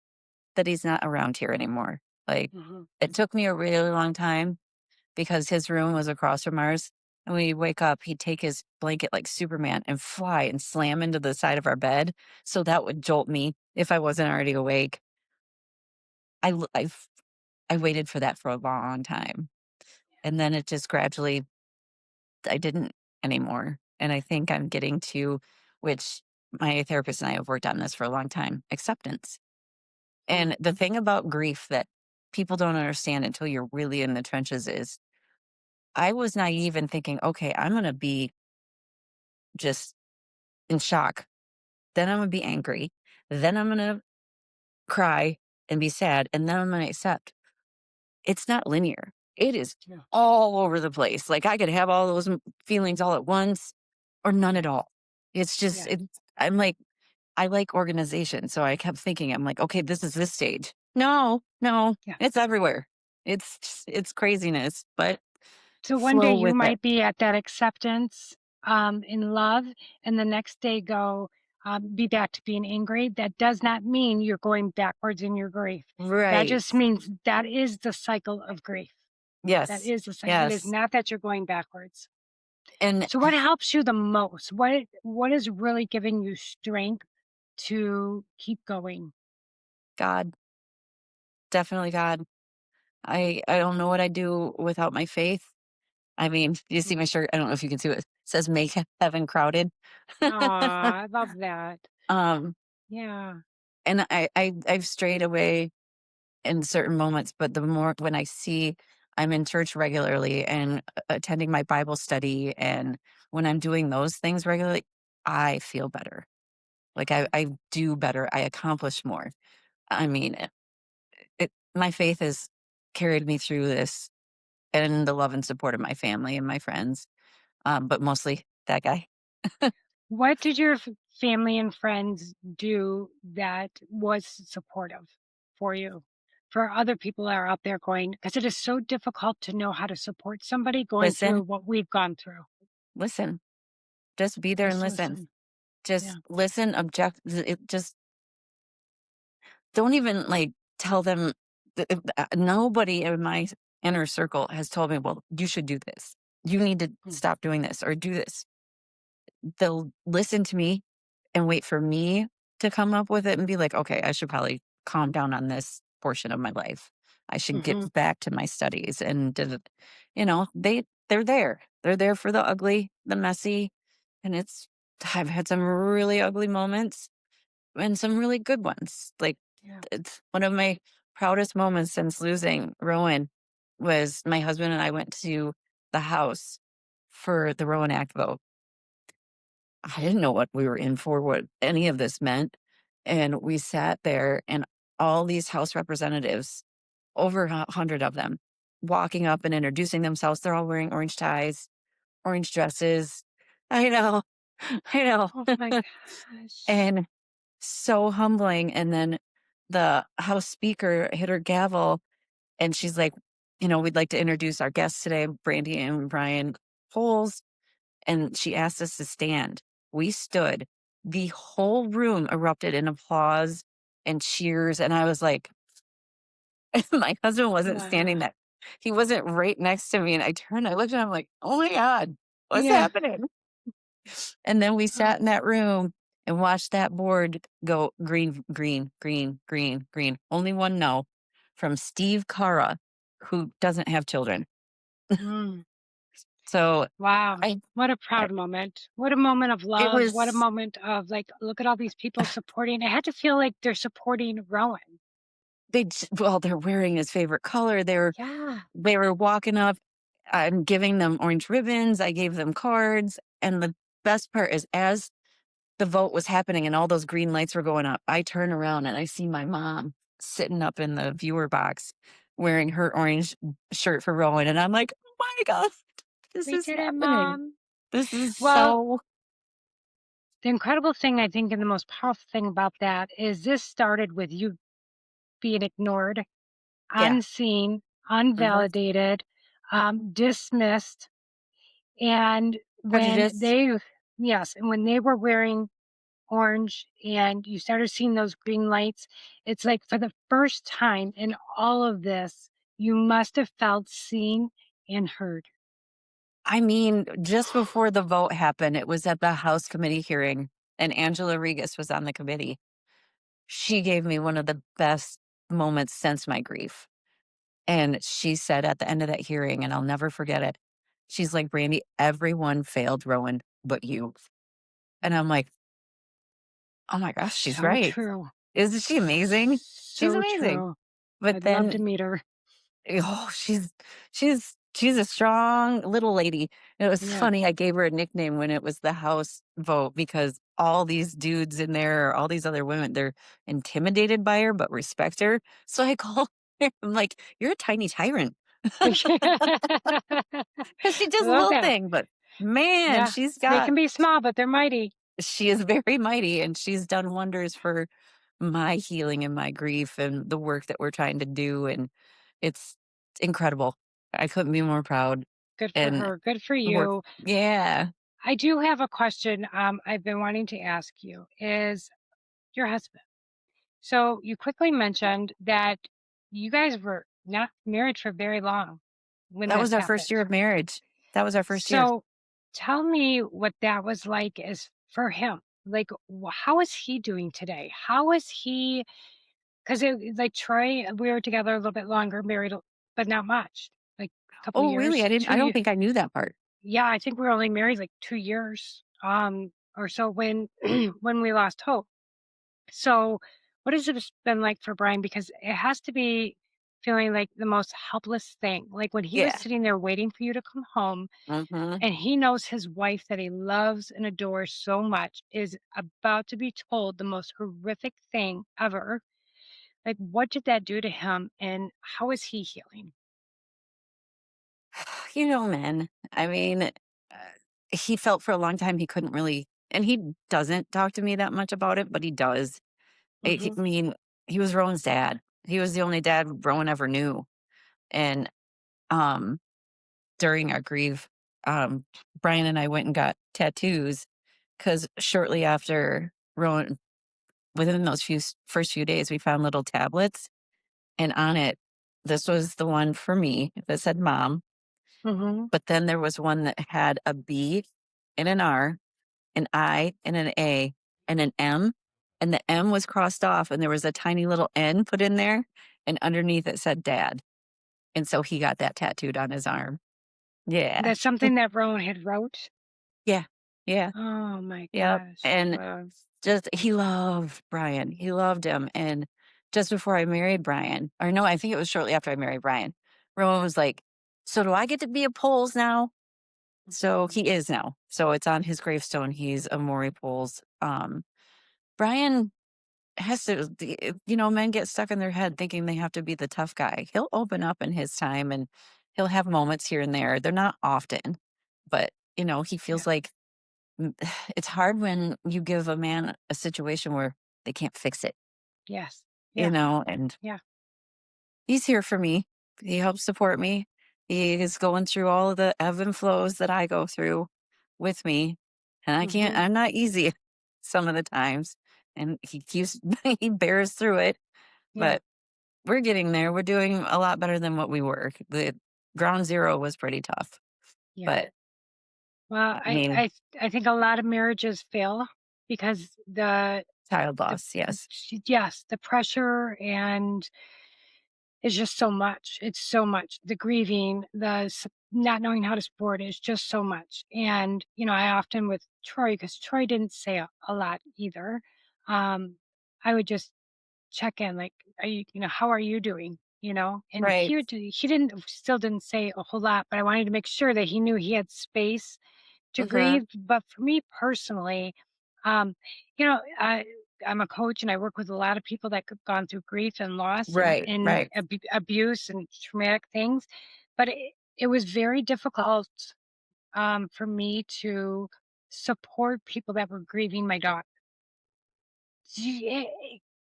that he's not around here anymore. Like, Mhm. it took me a really long time because his room was across from ours. And when he'd wake up, he'd take his blanket like Superman and fly and slam into the side of our bed. So that would jolt me if I wasn't already awake. I, l- I've, I waited for that for a long time. And then it just gradually, I didn't anymore. And I think I'm getting to, which my therapist and I have worked on this for a long time, acceptance. Mm, And the thing about grief that people don't understand until you're really in the trenches is I was naive in thinking, okay, I'm going to be just in shock. Then I'm gonna be angry. Then I'm gonna cry and be sad. And then I'm gonna accept. It's not linear. It is yeah, all over the place. Like I could have all those feelings all at once or none at all. It's just, yeah, I'm like, I like organization. So I kept thinking, I'm like, okay, this is this stage. No, no, yeah. it's everywhere. It's craziness, but So one day flow you with it. might be at that acceptance, in love, and the next day be back to being angry. That does not mean you're going backwards in your grief. That Right. just means that is the cycle of grief. That Yes. is the cycle. It is Yes. not that you're going backwards. And So what helps you the most? What is really giving you strength to keep going? God, definitely God. I don't know what I'd do without my faith. I mean, you see Mm. my shirt? I don't know if you can see it. It says "Make Heaven Crowded." Aw, I love that. um, Yeah. and I've strayed away in certain moments, but the more when I see I'm in church regularly and attending my Bible study, and when I'm doing those things regularly, I feel better. Like I do better. I accomplish more. I mean, my faith has carried me through this and the love and support of my family and my friends, but mostly that guy. What did your family and friends do that was supportive for you? For other people that are out there going, because it is so difficult to know how to support somebody going through Listen, what we've gone through. listen, just be there and Just listen. listen. Just Yeah. listen, just don't even like tell them. Nobody in my inner circle has told me, well, you should do this. You need to Mm. stop doing this or do this. they'll listen to me and wait for me to come up with it and be like, "Okay, I should probably calm down on this portion of my life. I should get Mhm. back to my studies," and they're there. They're there for the ugly, the messy, and I've had some really ugly moments and some really good ones. Like, Yeah. it's one of my proudest moments since losing Rowan was my husband and I went to the house for the Rowan Act vote. I didn't know what we were in for, what any of this meant. And we sat there, and all these House representatives, over 100 of them, walking up and introducing themselves. They're all wearing orange ties, orange dresses. I know, I know. Oh my gosh. And so humbling. And then the House Speaker hit her gavel, and she's like, "We'd like to introduce our guests today, Brandi and Brian Poles." And she asked us to stand. We stood. The whole room erupted in applause and cheers, and I was like my husband wasn't Wow. standing there. He wasn't right next to me, and I turned, I looked at him like, "Oh my god, what's Yeah. happening?" And then we Oh, sat in that room and watched that board go green, green, green, green, green. Only one no from Steve Cara, who doesn't have children. mm. So Wow. I What a I proud moment. What a moment of it love. What a was moment of like, look at all these people supporting. I had to feel like they're supporting Rowan. well, they're wearing his favorite color. Yeah. They were walking up. I'm giving them orange ribbons. I gave them cards. And the best part is, as the vote was happening and all those green lights were going up, I turn around and I see my mom sitting up in the viewer box wearing her orange shirt for Rowan. And I'm like, "Oh my God, this We is did it, happening. Mom. This is Well, so." the incredible thing, I think, and the most powerful thing about that is this started with you being ignored, Yeah. unseen, Hmm. unvalidated, dismissed. And when Prejudice. they, yes, and when they were wearing orange and you started seeing those green lights, it's like for the first time in all of this, you must have felt seen and heard. I mean, just before the vote happened, it was at the House committee hearing, and Angela Regas was on the committee. She gave me one of the best moments since my grief. And she said at the end of that hearing, and I'll never forget it, she's like, "Brandi, everyone failed Rowan but you." And I'm like, "Oh my gosh, she's So right. true. Isn't she amazing? She's So amazing." true. But I'd love to then, meet her. oh, she's a strong little lady. It was Yeah. funny. I gave her a nickname when it was the House vote because all these dudes in there, all these other women, they're intimidated by her but respect her. So I call her, I'm like, "You're a tiny tyrant." Because she does a Love little that. thing, but man, Yeah. They can be small, but they're mighty. she is very mighty, and she's done wonders for my healing and my grief and the work that we're trying to do, and it's incredible. I couldn't be more proud, Good for and her. Good for work. you. Yeah, I do have a question I've been wanting to ask you is your husband. So you quickly mentioned that you guys were not married for very long when that this was our first happened. year of marriage. That was our first year. So tell me what that was like as for him. Like, how is he doing today? How is he? Because like Troy, we were together a little bit longer, married, but not much, like a couple Oh, really? years, I don't think I knew that part. yeah, I think we were only married like 2 years, or so when when we lost hope. So, what has it been like for Brian? Because it has to be feeling like the most helpless thing. Like when he was Yeah. sitting there waiting for you to come home, Mhm. and he knows his wife that he loves and adores so much is about to be told the most horrific thing ever. Like, what did that do to him, and how is he healing? Man, I mean, he felt for a long time he couldn't really, and he doesn't talk to me that much about it, but he does. Hmm. I mean, he was Rowan's dad. He was the only dad Rowan ever knew. And um, during our grief, um, Brian and I went and got tattoos because shortly after Rowan, within those first few days, we found little tablets, and on it, this was the one for me that said "mom," Hmm. but then there was one that had a B and an R, an I, and an A, and an M, and the M was crossed off, and there was a tiny little N put in there, and underneath it said dad, and so he got that tattooed on his arm. Yeah. That's something that Rowan had wrote? Yeah. Yeah. Oh my Yep, gosh. and Wow. just he loved Brian, he loved him, and just before I married Brian, or no, I think it was shortly after I married Brian, Rowan was like, "So do I get to be a Poles now?" So he is now. So it's on his gravestone, he's a Morey-Pols. Brian has to men get stuck in their head thinking they have to be the tough guy. He'll open up in his time, and he'll have moments here and there. They're not often, but, he Yeah. feels like Mm, it's hard when you give a man a situation where they can't fix it, Yes. Yeah. and Yeah. he's here for me. He helps support me. He is going through all of the ebb and flows that I go through with me. And Mhm. I'm not easy some of the times. And he keeps, he bears through it, Yeah. but we're getting there. We're doing a lot better than what we were. The ground zero was pretty tough, Yeah. but Well, I mean, I think a lot of marriages fail because child the loss, yes. yes, the pressure and it's just so much. It's so much. The grieving, not knowing how to support is just so much. And, I often with Troy, because Troy didn't say a lot either, um, I would just check in, like, are you, how are you doing? And Right. he still didn't say a whole lot, but I wanted to make sure that he knew he had space to Hmm. grieve. But for me personally, um, you know, I I'm a coach and I work with a lot of people that have gone through grief and loss and, Right. Right. abuse and traumatic things. But it was very difficult for me to support people that were grieving my daughter.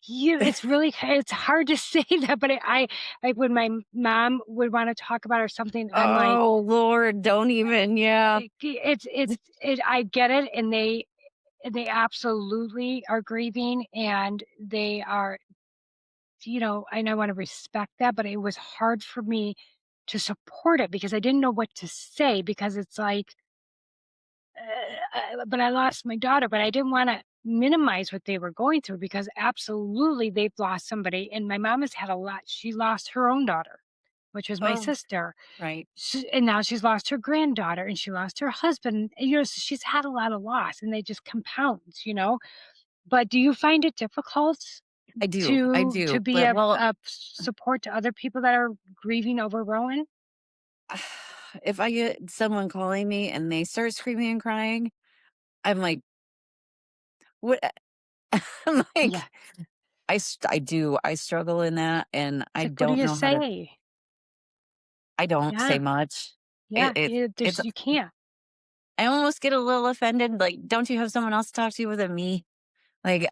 It's really it's hard to say that, but like when my mom would want to talk about or something, I'm like, Oh, Lord, don't even, yeah. I get it, and they absolutely are grieving, and they are, and I want to respect that, but it was hard for me to support it because I didn't know what to say because it's like, but I lost my daughter, but I didn't want to minimize what they were going through because absolutely they've lost somebody, and my mom has had a lot. She lost her own daughter, which was my Oh, sister. right. And now she's lost her granddaughter and she lost her husband. So she's had a lot of loss and they just compound. But do you find it difficult I to do, be but well, a support to other people that are grieving over Rowan? if I get someone calling me and they start screaming and crying, I'm like, "What?" I'm Yeah. like, I do, I struggle in that, and It's like, what do you say? I don't say Yeah. much. Yeah. It's You can't. I almost get a little offended, like, "Don't you have someone else to talk to other than me?" Like,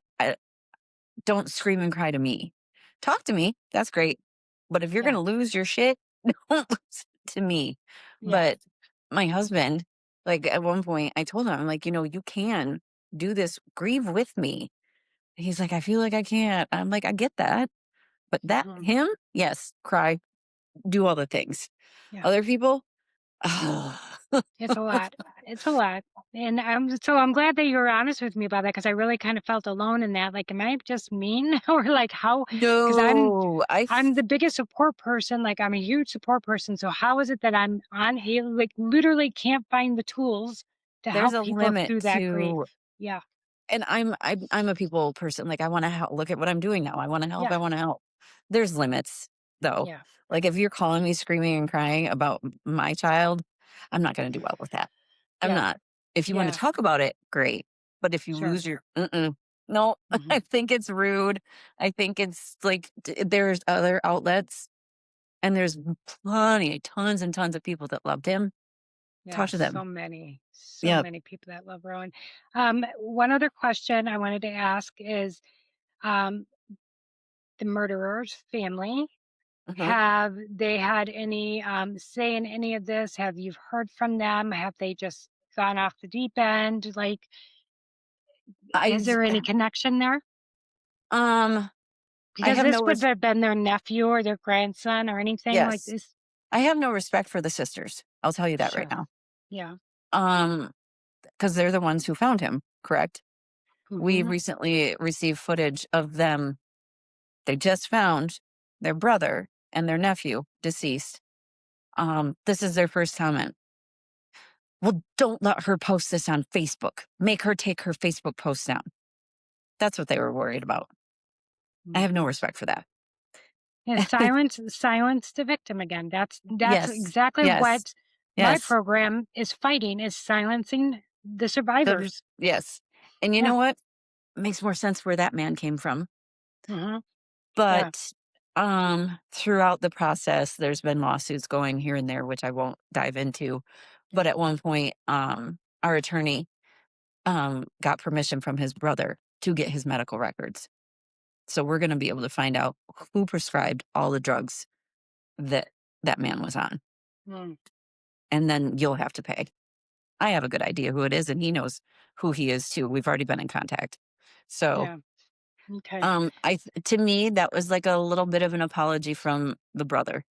don't scream and cry to me. Talk to me, that's great, but if you're Yeah. gonna lose your shit, don't lose it to me. Yeah. But my husband, like, at one point, I told him, I'm like, "You can do this, grieve with me." He's like, "I feel like I can't." I'm like, "I get that." But that Mhm. him, yes, cry, do all the things. Yeah. Other people, It's a lot. It's a lot. And I'm glad that you were honest with me about that because I really kind of felt alone in that. Like, am I just mean? Or like how, because no, I'm the biggest support person. Like I'm a huge support person. So how is it that I'm on here, like literally can't find the tools to there's help a people limit through that grief? to Yeah. and I'm a people person, like, I wanna help look at what I'm doing now, I wanna help, Yeah. I wanna help. There's limits, though. Yeah. Like, if you're calling me screaming and crying about my child, I'm not gonna do well with that. I'm Yeah. not. If you wanna Yeah. talk about it, great, but if you Sure. lose your no, Hmm. I think it's rude. I think it's, like, there's other outlets, and there's plenty, tons and tons of people that loved him. Yeah. Talk to them. So Yep. many people that love Rowan. One other question I wanted to ask is, um, the murderer's family. Mhm. Have they had any say in any of this? Have you heard from them? Have they just gone off the deep end? Like, is I there any connection there? um, I Because have this no would res have been their nephew or their grandson or anything like yes. this. I have no respect for the sisters. I'll tell you that right Sure. now. Yeah. Um, because 'cause they're the ones who found him. correct? We Mhm. recently received footage of them. They just found their brother and their nephew deceased. This is their first comment. Well, don't let her post this on Facebook. Make her take her Facebook post down. That's what they were worried about. I have no Mhm. respect for that. Yeah, silence the victim again. That's Yes. exactly Yes. what my Yes. program is fighting, is silencing the survivors. Yes. And you Yeah. know what? Makes more sense where that man came from. Mhm. Yeah. But throughout the process, there's been lawsuits going here and there, which I won't dive into. But at one point, our attorney got permission from his brother to get his medical records. So we're going to be able to find out who prescribed all the drugs that that man was on. Mm. And then you'll have to pay. I have a good idea who it is, and he knows who he is too. We've already been in contact. So, Yeah. Okay. to me, that was like a little bit of an apology from the brother.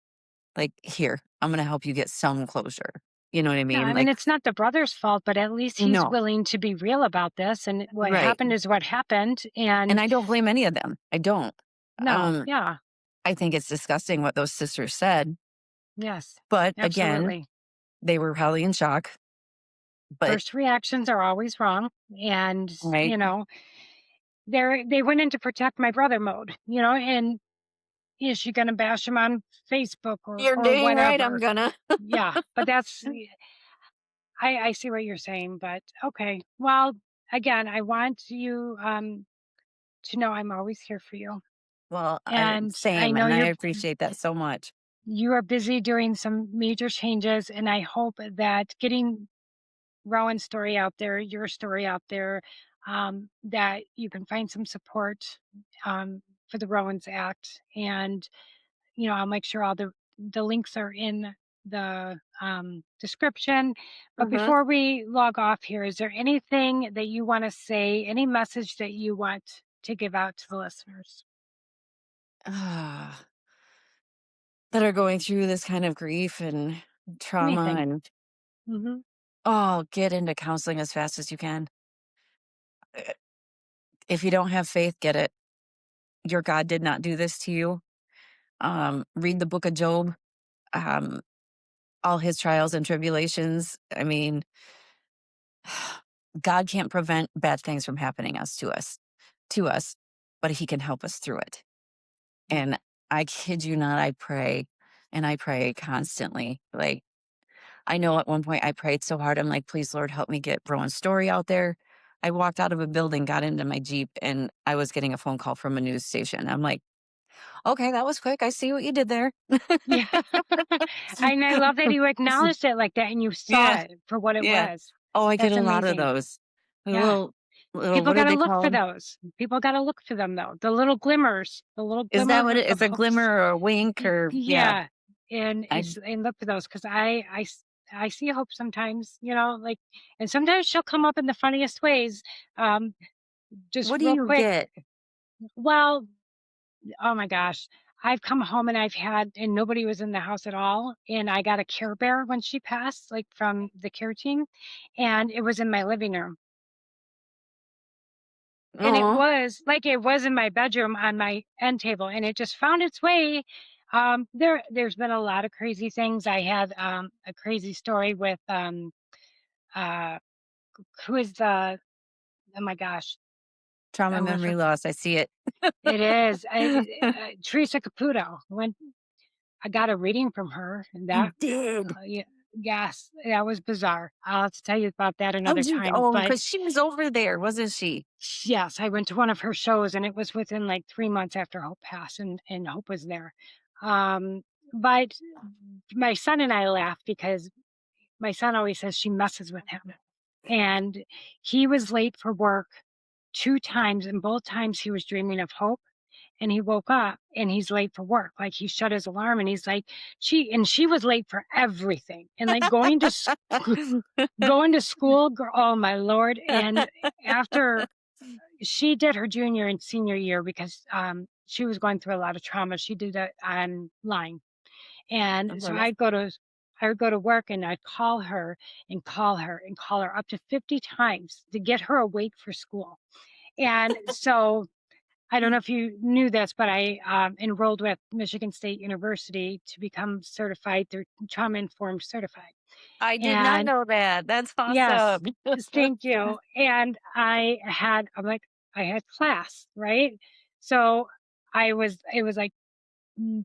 Like, here, I'm going to help you get some closure. You know what I Yeah, mean? I mean, Like, it's not the brother's fault, but at least he's no, willing to be real about this. And what right. happened is what happened. And And I don't blame any of them. I don't. no, Um, yeah, I think it's disgusting what those sisters said. yes, But again, absolutely. they were probably in shock. But, First reactions are always wrong. And, right, they went into protect my brother mode, and is she going to bash him on Facebook you're or dang right, I'm whatever? gonna. Yeah, but I see what you're saying, but okay. Well, again, I want you to know I'm always here for you. Well, And I same. know And I appreciate that so much. you are busy doing some major changes, and I hope that getting Rowan's story out there, your story out there, that you can find some support for the Rowans Act. And I'll make sure all the links are in the description. But Mhm. before we log off here, is there anything that you want to say, any message that you want to give out to the listeners? Ah, that are going through this kind of grief and trauma Anything? and, Hmm. oh, get into counseling as fast as you can. Uh, If you don't have faith, get it. Your God did not do this to you. Read the book of Job, um, all his trials and tribulations. I mean, God can't prevent bad things from happening to us, but he can help us through it. And I kid you not, I pray and I pray constantly. Like, I know at one point I prayed so hard. I'm like, please, Lord, help me get Rowan's story out there. I walked out of a building, got into my Jeep, and I was getting a phone call from a news station. I'm like, okay, that was quick. I see what you did there. Yeah. And I love that you acknowledged it like that and you saw Yeah. it for what it Yeah. was. Oh, I get That's a lot of amazing. those. A Yeah. little, People what do got to they look call for them? those. People got to look for them though. The little glimmers, the little Is that what glimmer it of is? A glimmer hopes. or a wink or, yeah. Yeah. And I, and look for those because I see hope sometimes, like, and sometimes she'll come up in the funniest ways. Um, just what do real you quick. get? Well, oh my gosh. I've come home and nobody was in the house at all. And I got a Care Bear when she passed, like from the care team. And it was in my living room. And Oh, it was in my bedroom on my end table. And it just found its way. There's been a lot of crazy things. I had a crazy story with uh who is the oh my gosh. trauma I'm gonna memory loss. I see it. it is Teresa Caputo. When I got a reading from her, and You that did. yeah, yes, that was bizarre. I'll have to tell you about that another How'd you, time. oh, But because she was over there, wasn't she? yes, I went to one of her shows, and it was within like 3 months after Hope passed, and Hope was there. But my son and I laugh because my son always says she messes with him, and he was late for work 2 times, and both times he was dreaming of Hope. And he woke up and he's late for work. Like he shut his alarm and he's like, she was late for everything. And like going to school, oh my Lord. And after she did her junior and senior year because she was going through a lot of trauma. She did it online. And so Okay. I would go to work and I'd call her and call her and call her up to 50 times to get her awake for school. And so I don't know if you knew this, but I enrolled with Michigan State University to become certified through trauma informed certified. I did not And know that. That's yes, awesome. thank you. And I had class, right? So it was like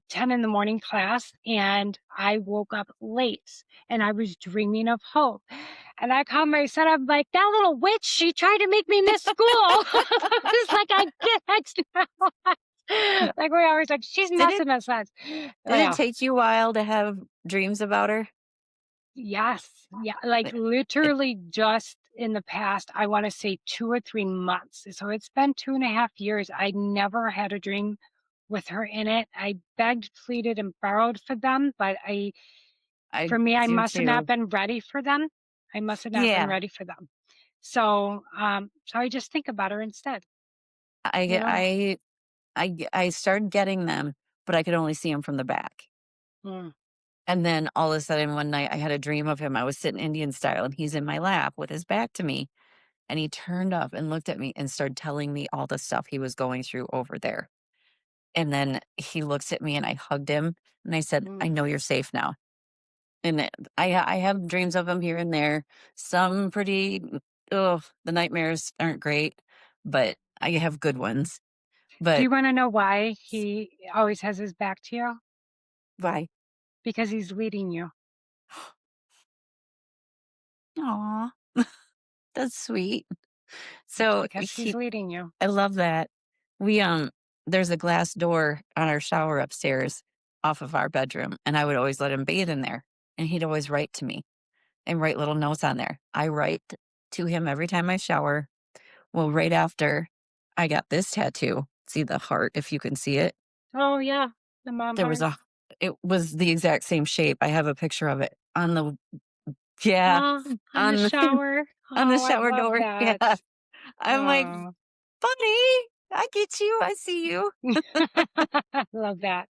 10 in the morning class, and I woke up late and I was dreaming of hope. And I called my son, I'm like, that little witch, she tried to make me miss school. It's like I get extra hours. Like we always like, she's Did it messing us up. did it Yeah. take you a while to have dreams about her? Yes. Yeah. Like It it literally just in the past, I want to say 2 or 3 months. So it's been 2.5 years. I never had a dream with her in it. I begged, pleaded, and borrowed for them, but I for me, I do must have not too. been ready for them. I must have not been Yeah. ready for them. So I just think about her instead, you I know? I I started getting them, but I could only see him from the back. Mm, And then all of a sudden one night I had a dream of him. I was sitting Indian style and he's in my lap with his back to me. And he turned up and looked at me and started telling me all the stuff he was going through over there. And then he looks at me and I hugged him and I said, I mm. know you're safe now. And I have dreams of him here and there. Some pretty, oh, the nightmares aren't great, but I have good ones. Do But you want to know why he always has his back to you? why? Because he's leading you. Aw, that's sweet. It's So because he's leading you. I love that. We, there's a glass door on our shower upstairs off of our bedroom, and I would always let him bathe in there. And he'd always write to me and write little notes on there. I write to him every time I shower. Well, right after I got this tattoo, see the heart, if you can see it. Oh, yeah. The mom There was heart. it was the exact same shape. I have a picture of it on the, yeah, Oh, on the on shower. on the Oh, I shower love door. that. Yeah. I'm like, Oh. "Funny, I get you, I see you." Love that.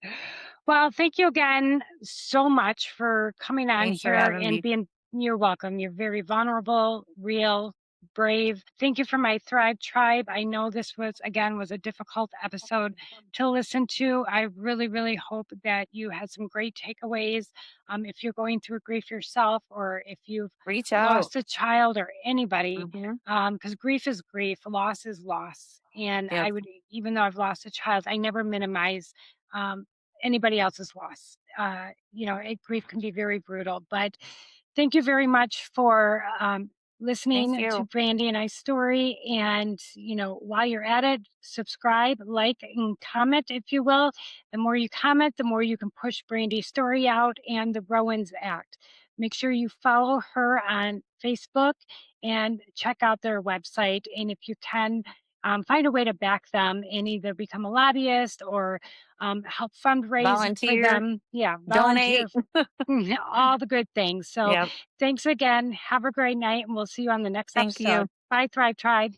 Well, thank you again so much for coming on Thanks for here having and me. being you're welcome. You're very vulnerable, real, brave. Thank you for my Thrive Tribe. I know this was a difficult episode to listen to. I really, really hope that you had some great takeaways. If you're going through grief yourself or if you've Reach out. lost a child or anybody, Mhm. because grief is grief, loss is loss. And Yep. even though I've lost a child, I never minimize um, anybody else's loss. Grief can be very brutal. But thank you very much for Thank listening to you. Brandi and I's story. And while you're at it, subscribe, like, and comment if you will. The more you comment, the more you can push Brandi's story out and the Rowans Act. Make sure you follow her on Facebook and check out their website. And if you can, find a way to back them and either become a lobbyist or help fundraise for Volunteer, them. Yeah, volunteer, donate. all the good things. So Yep. thanks again. Have a great night, and we'll see you on the next Thank you. episode. Bye, Thrive Tribe.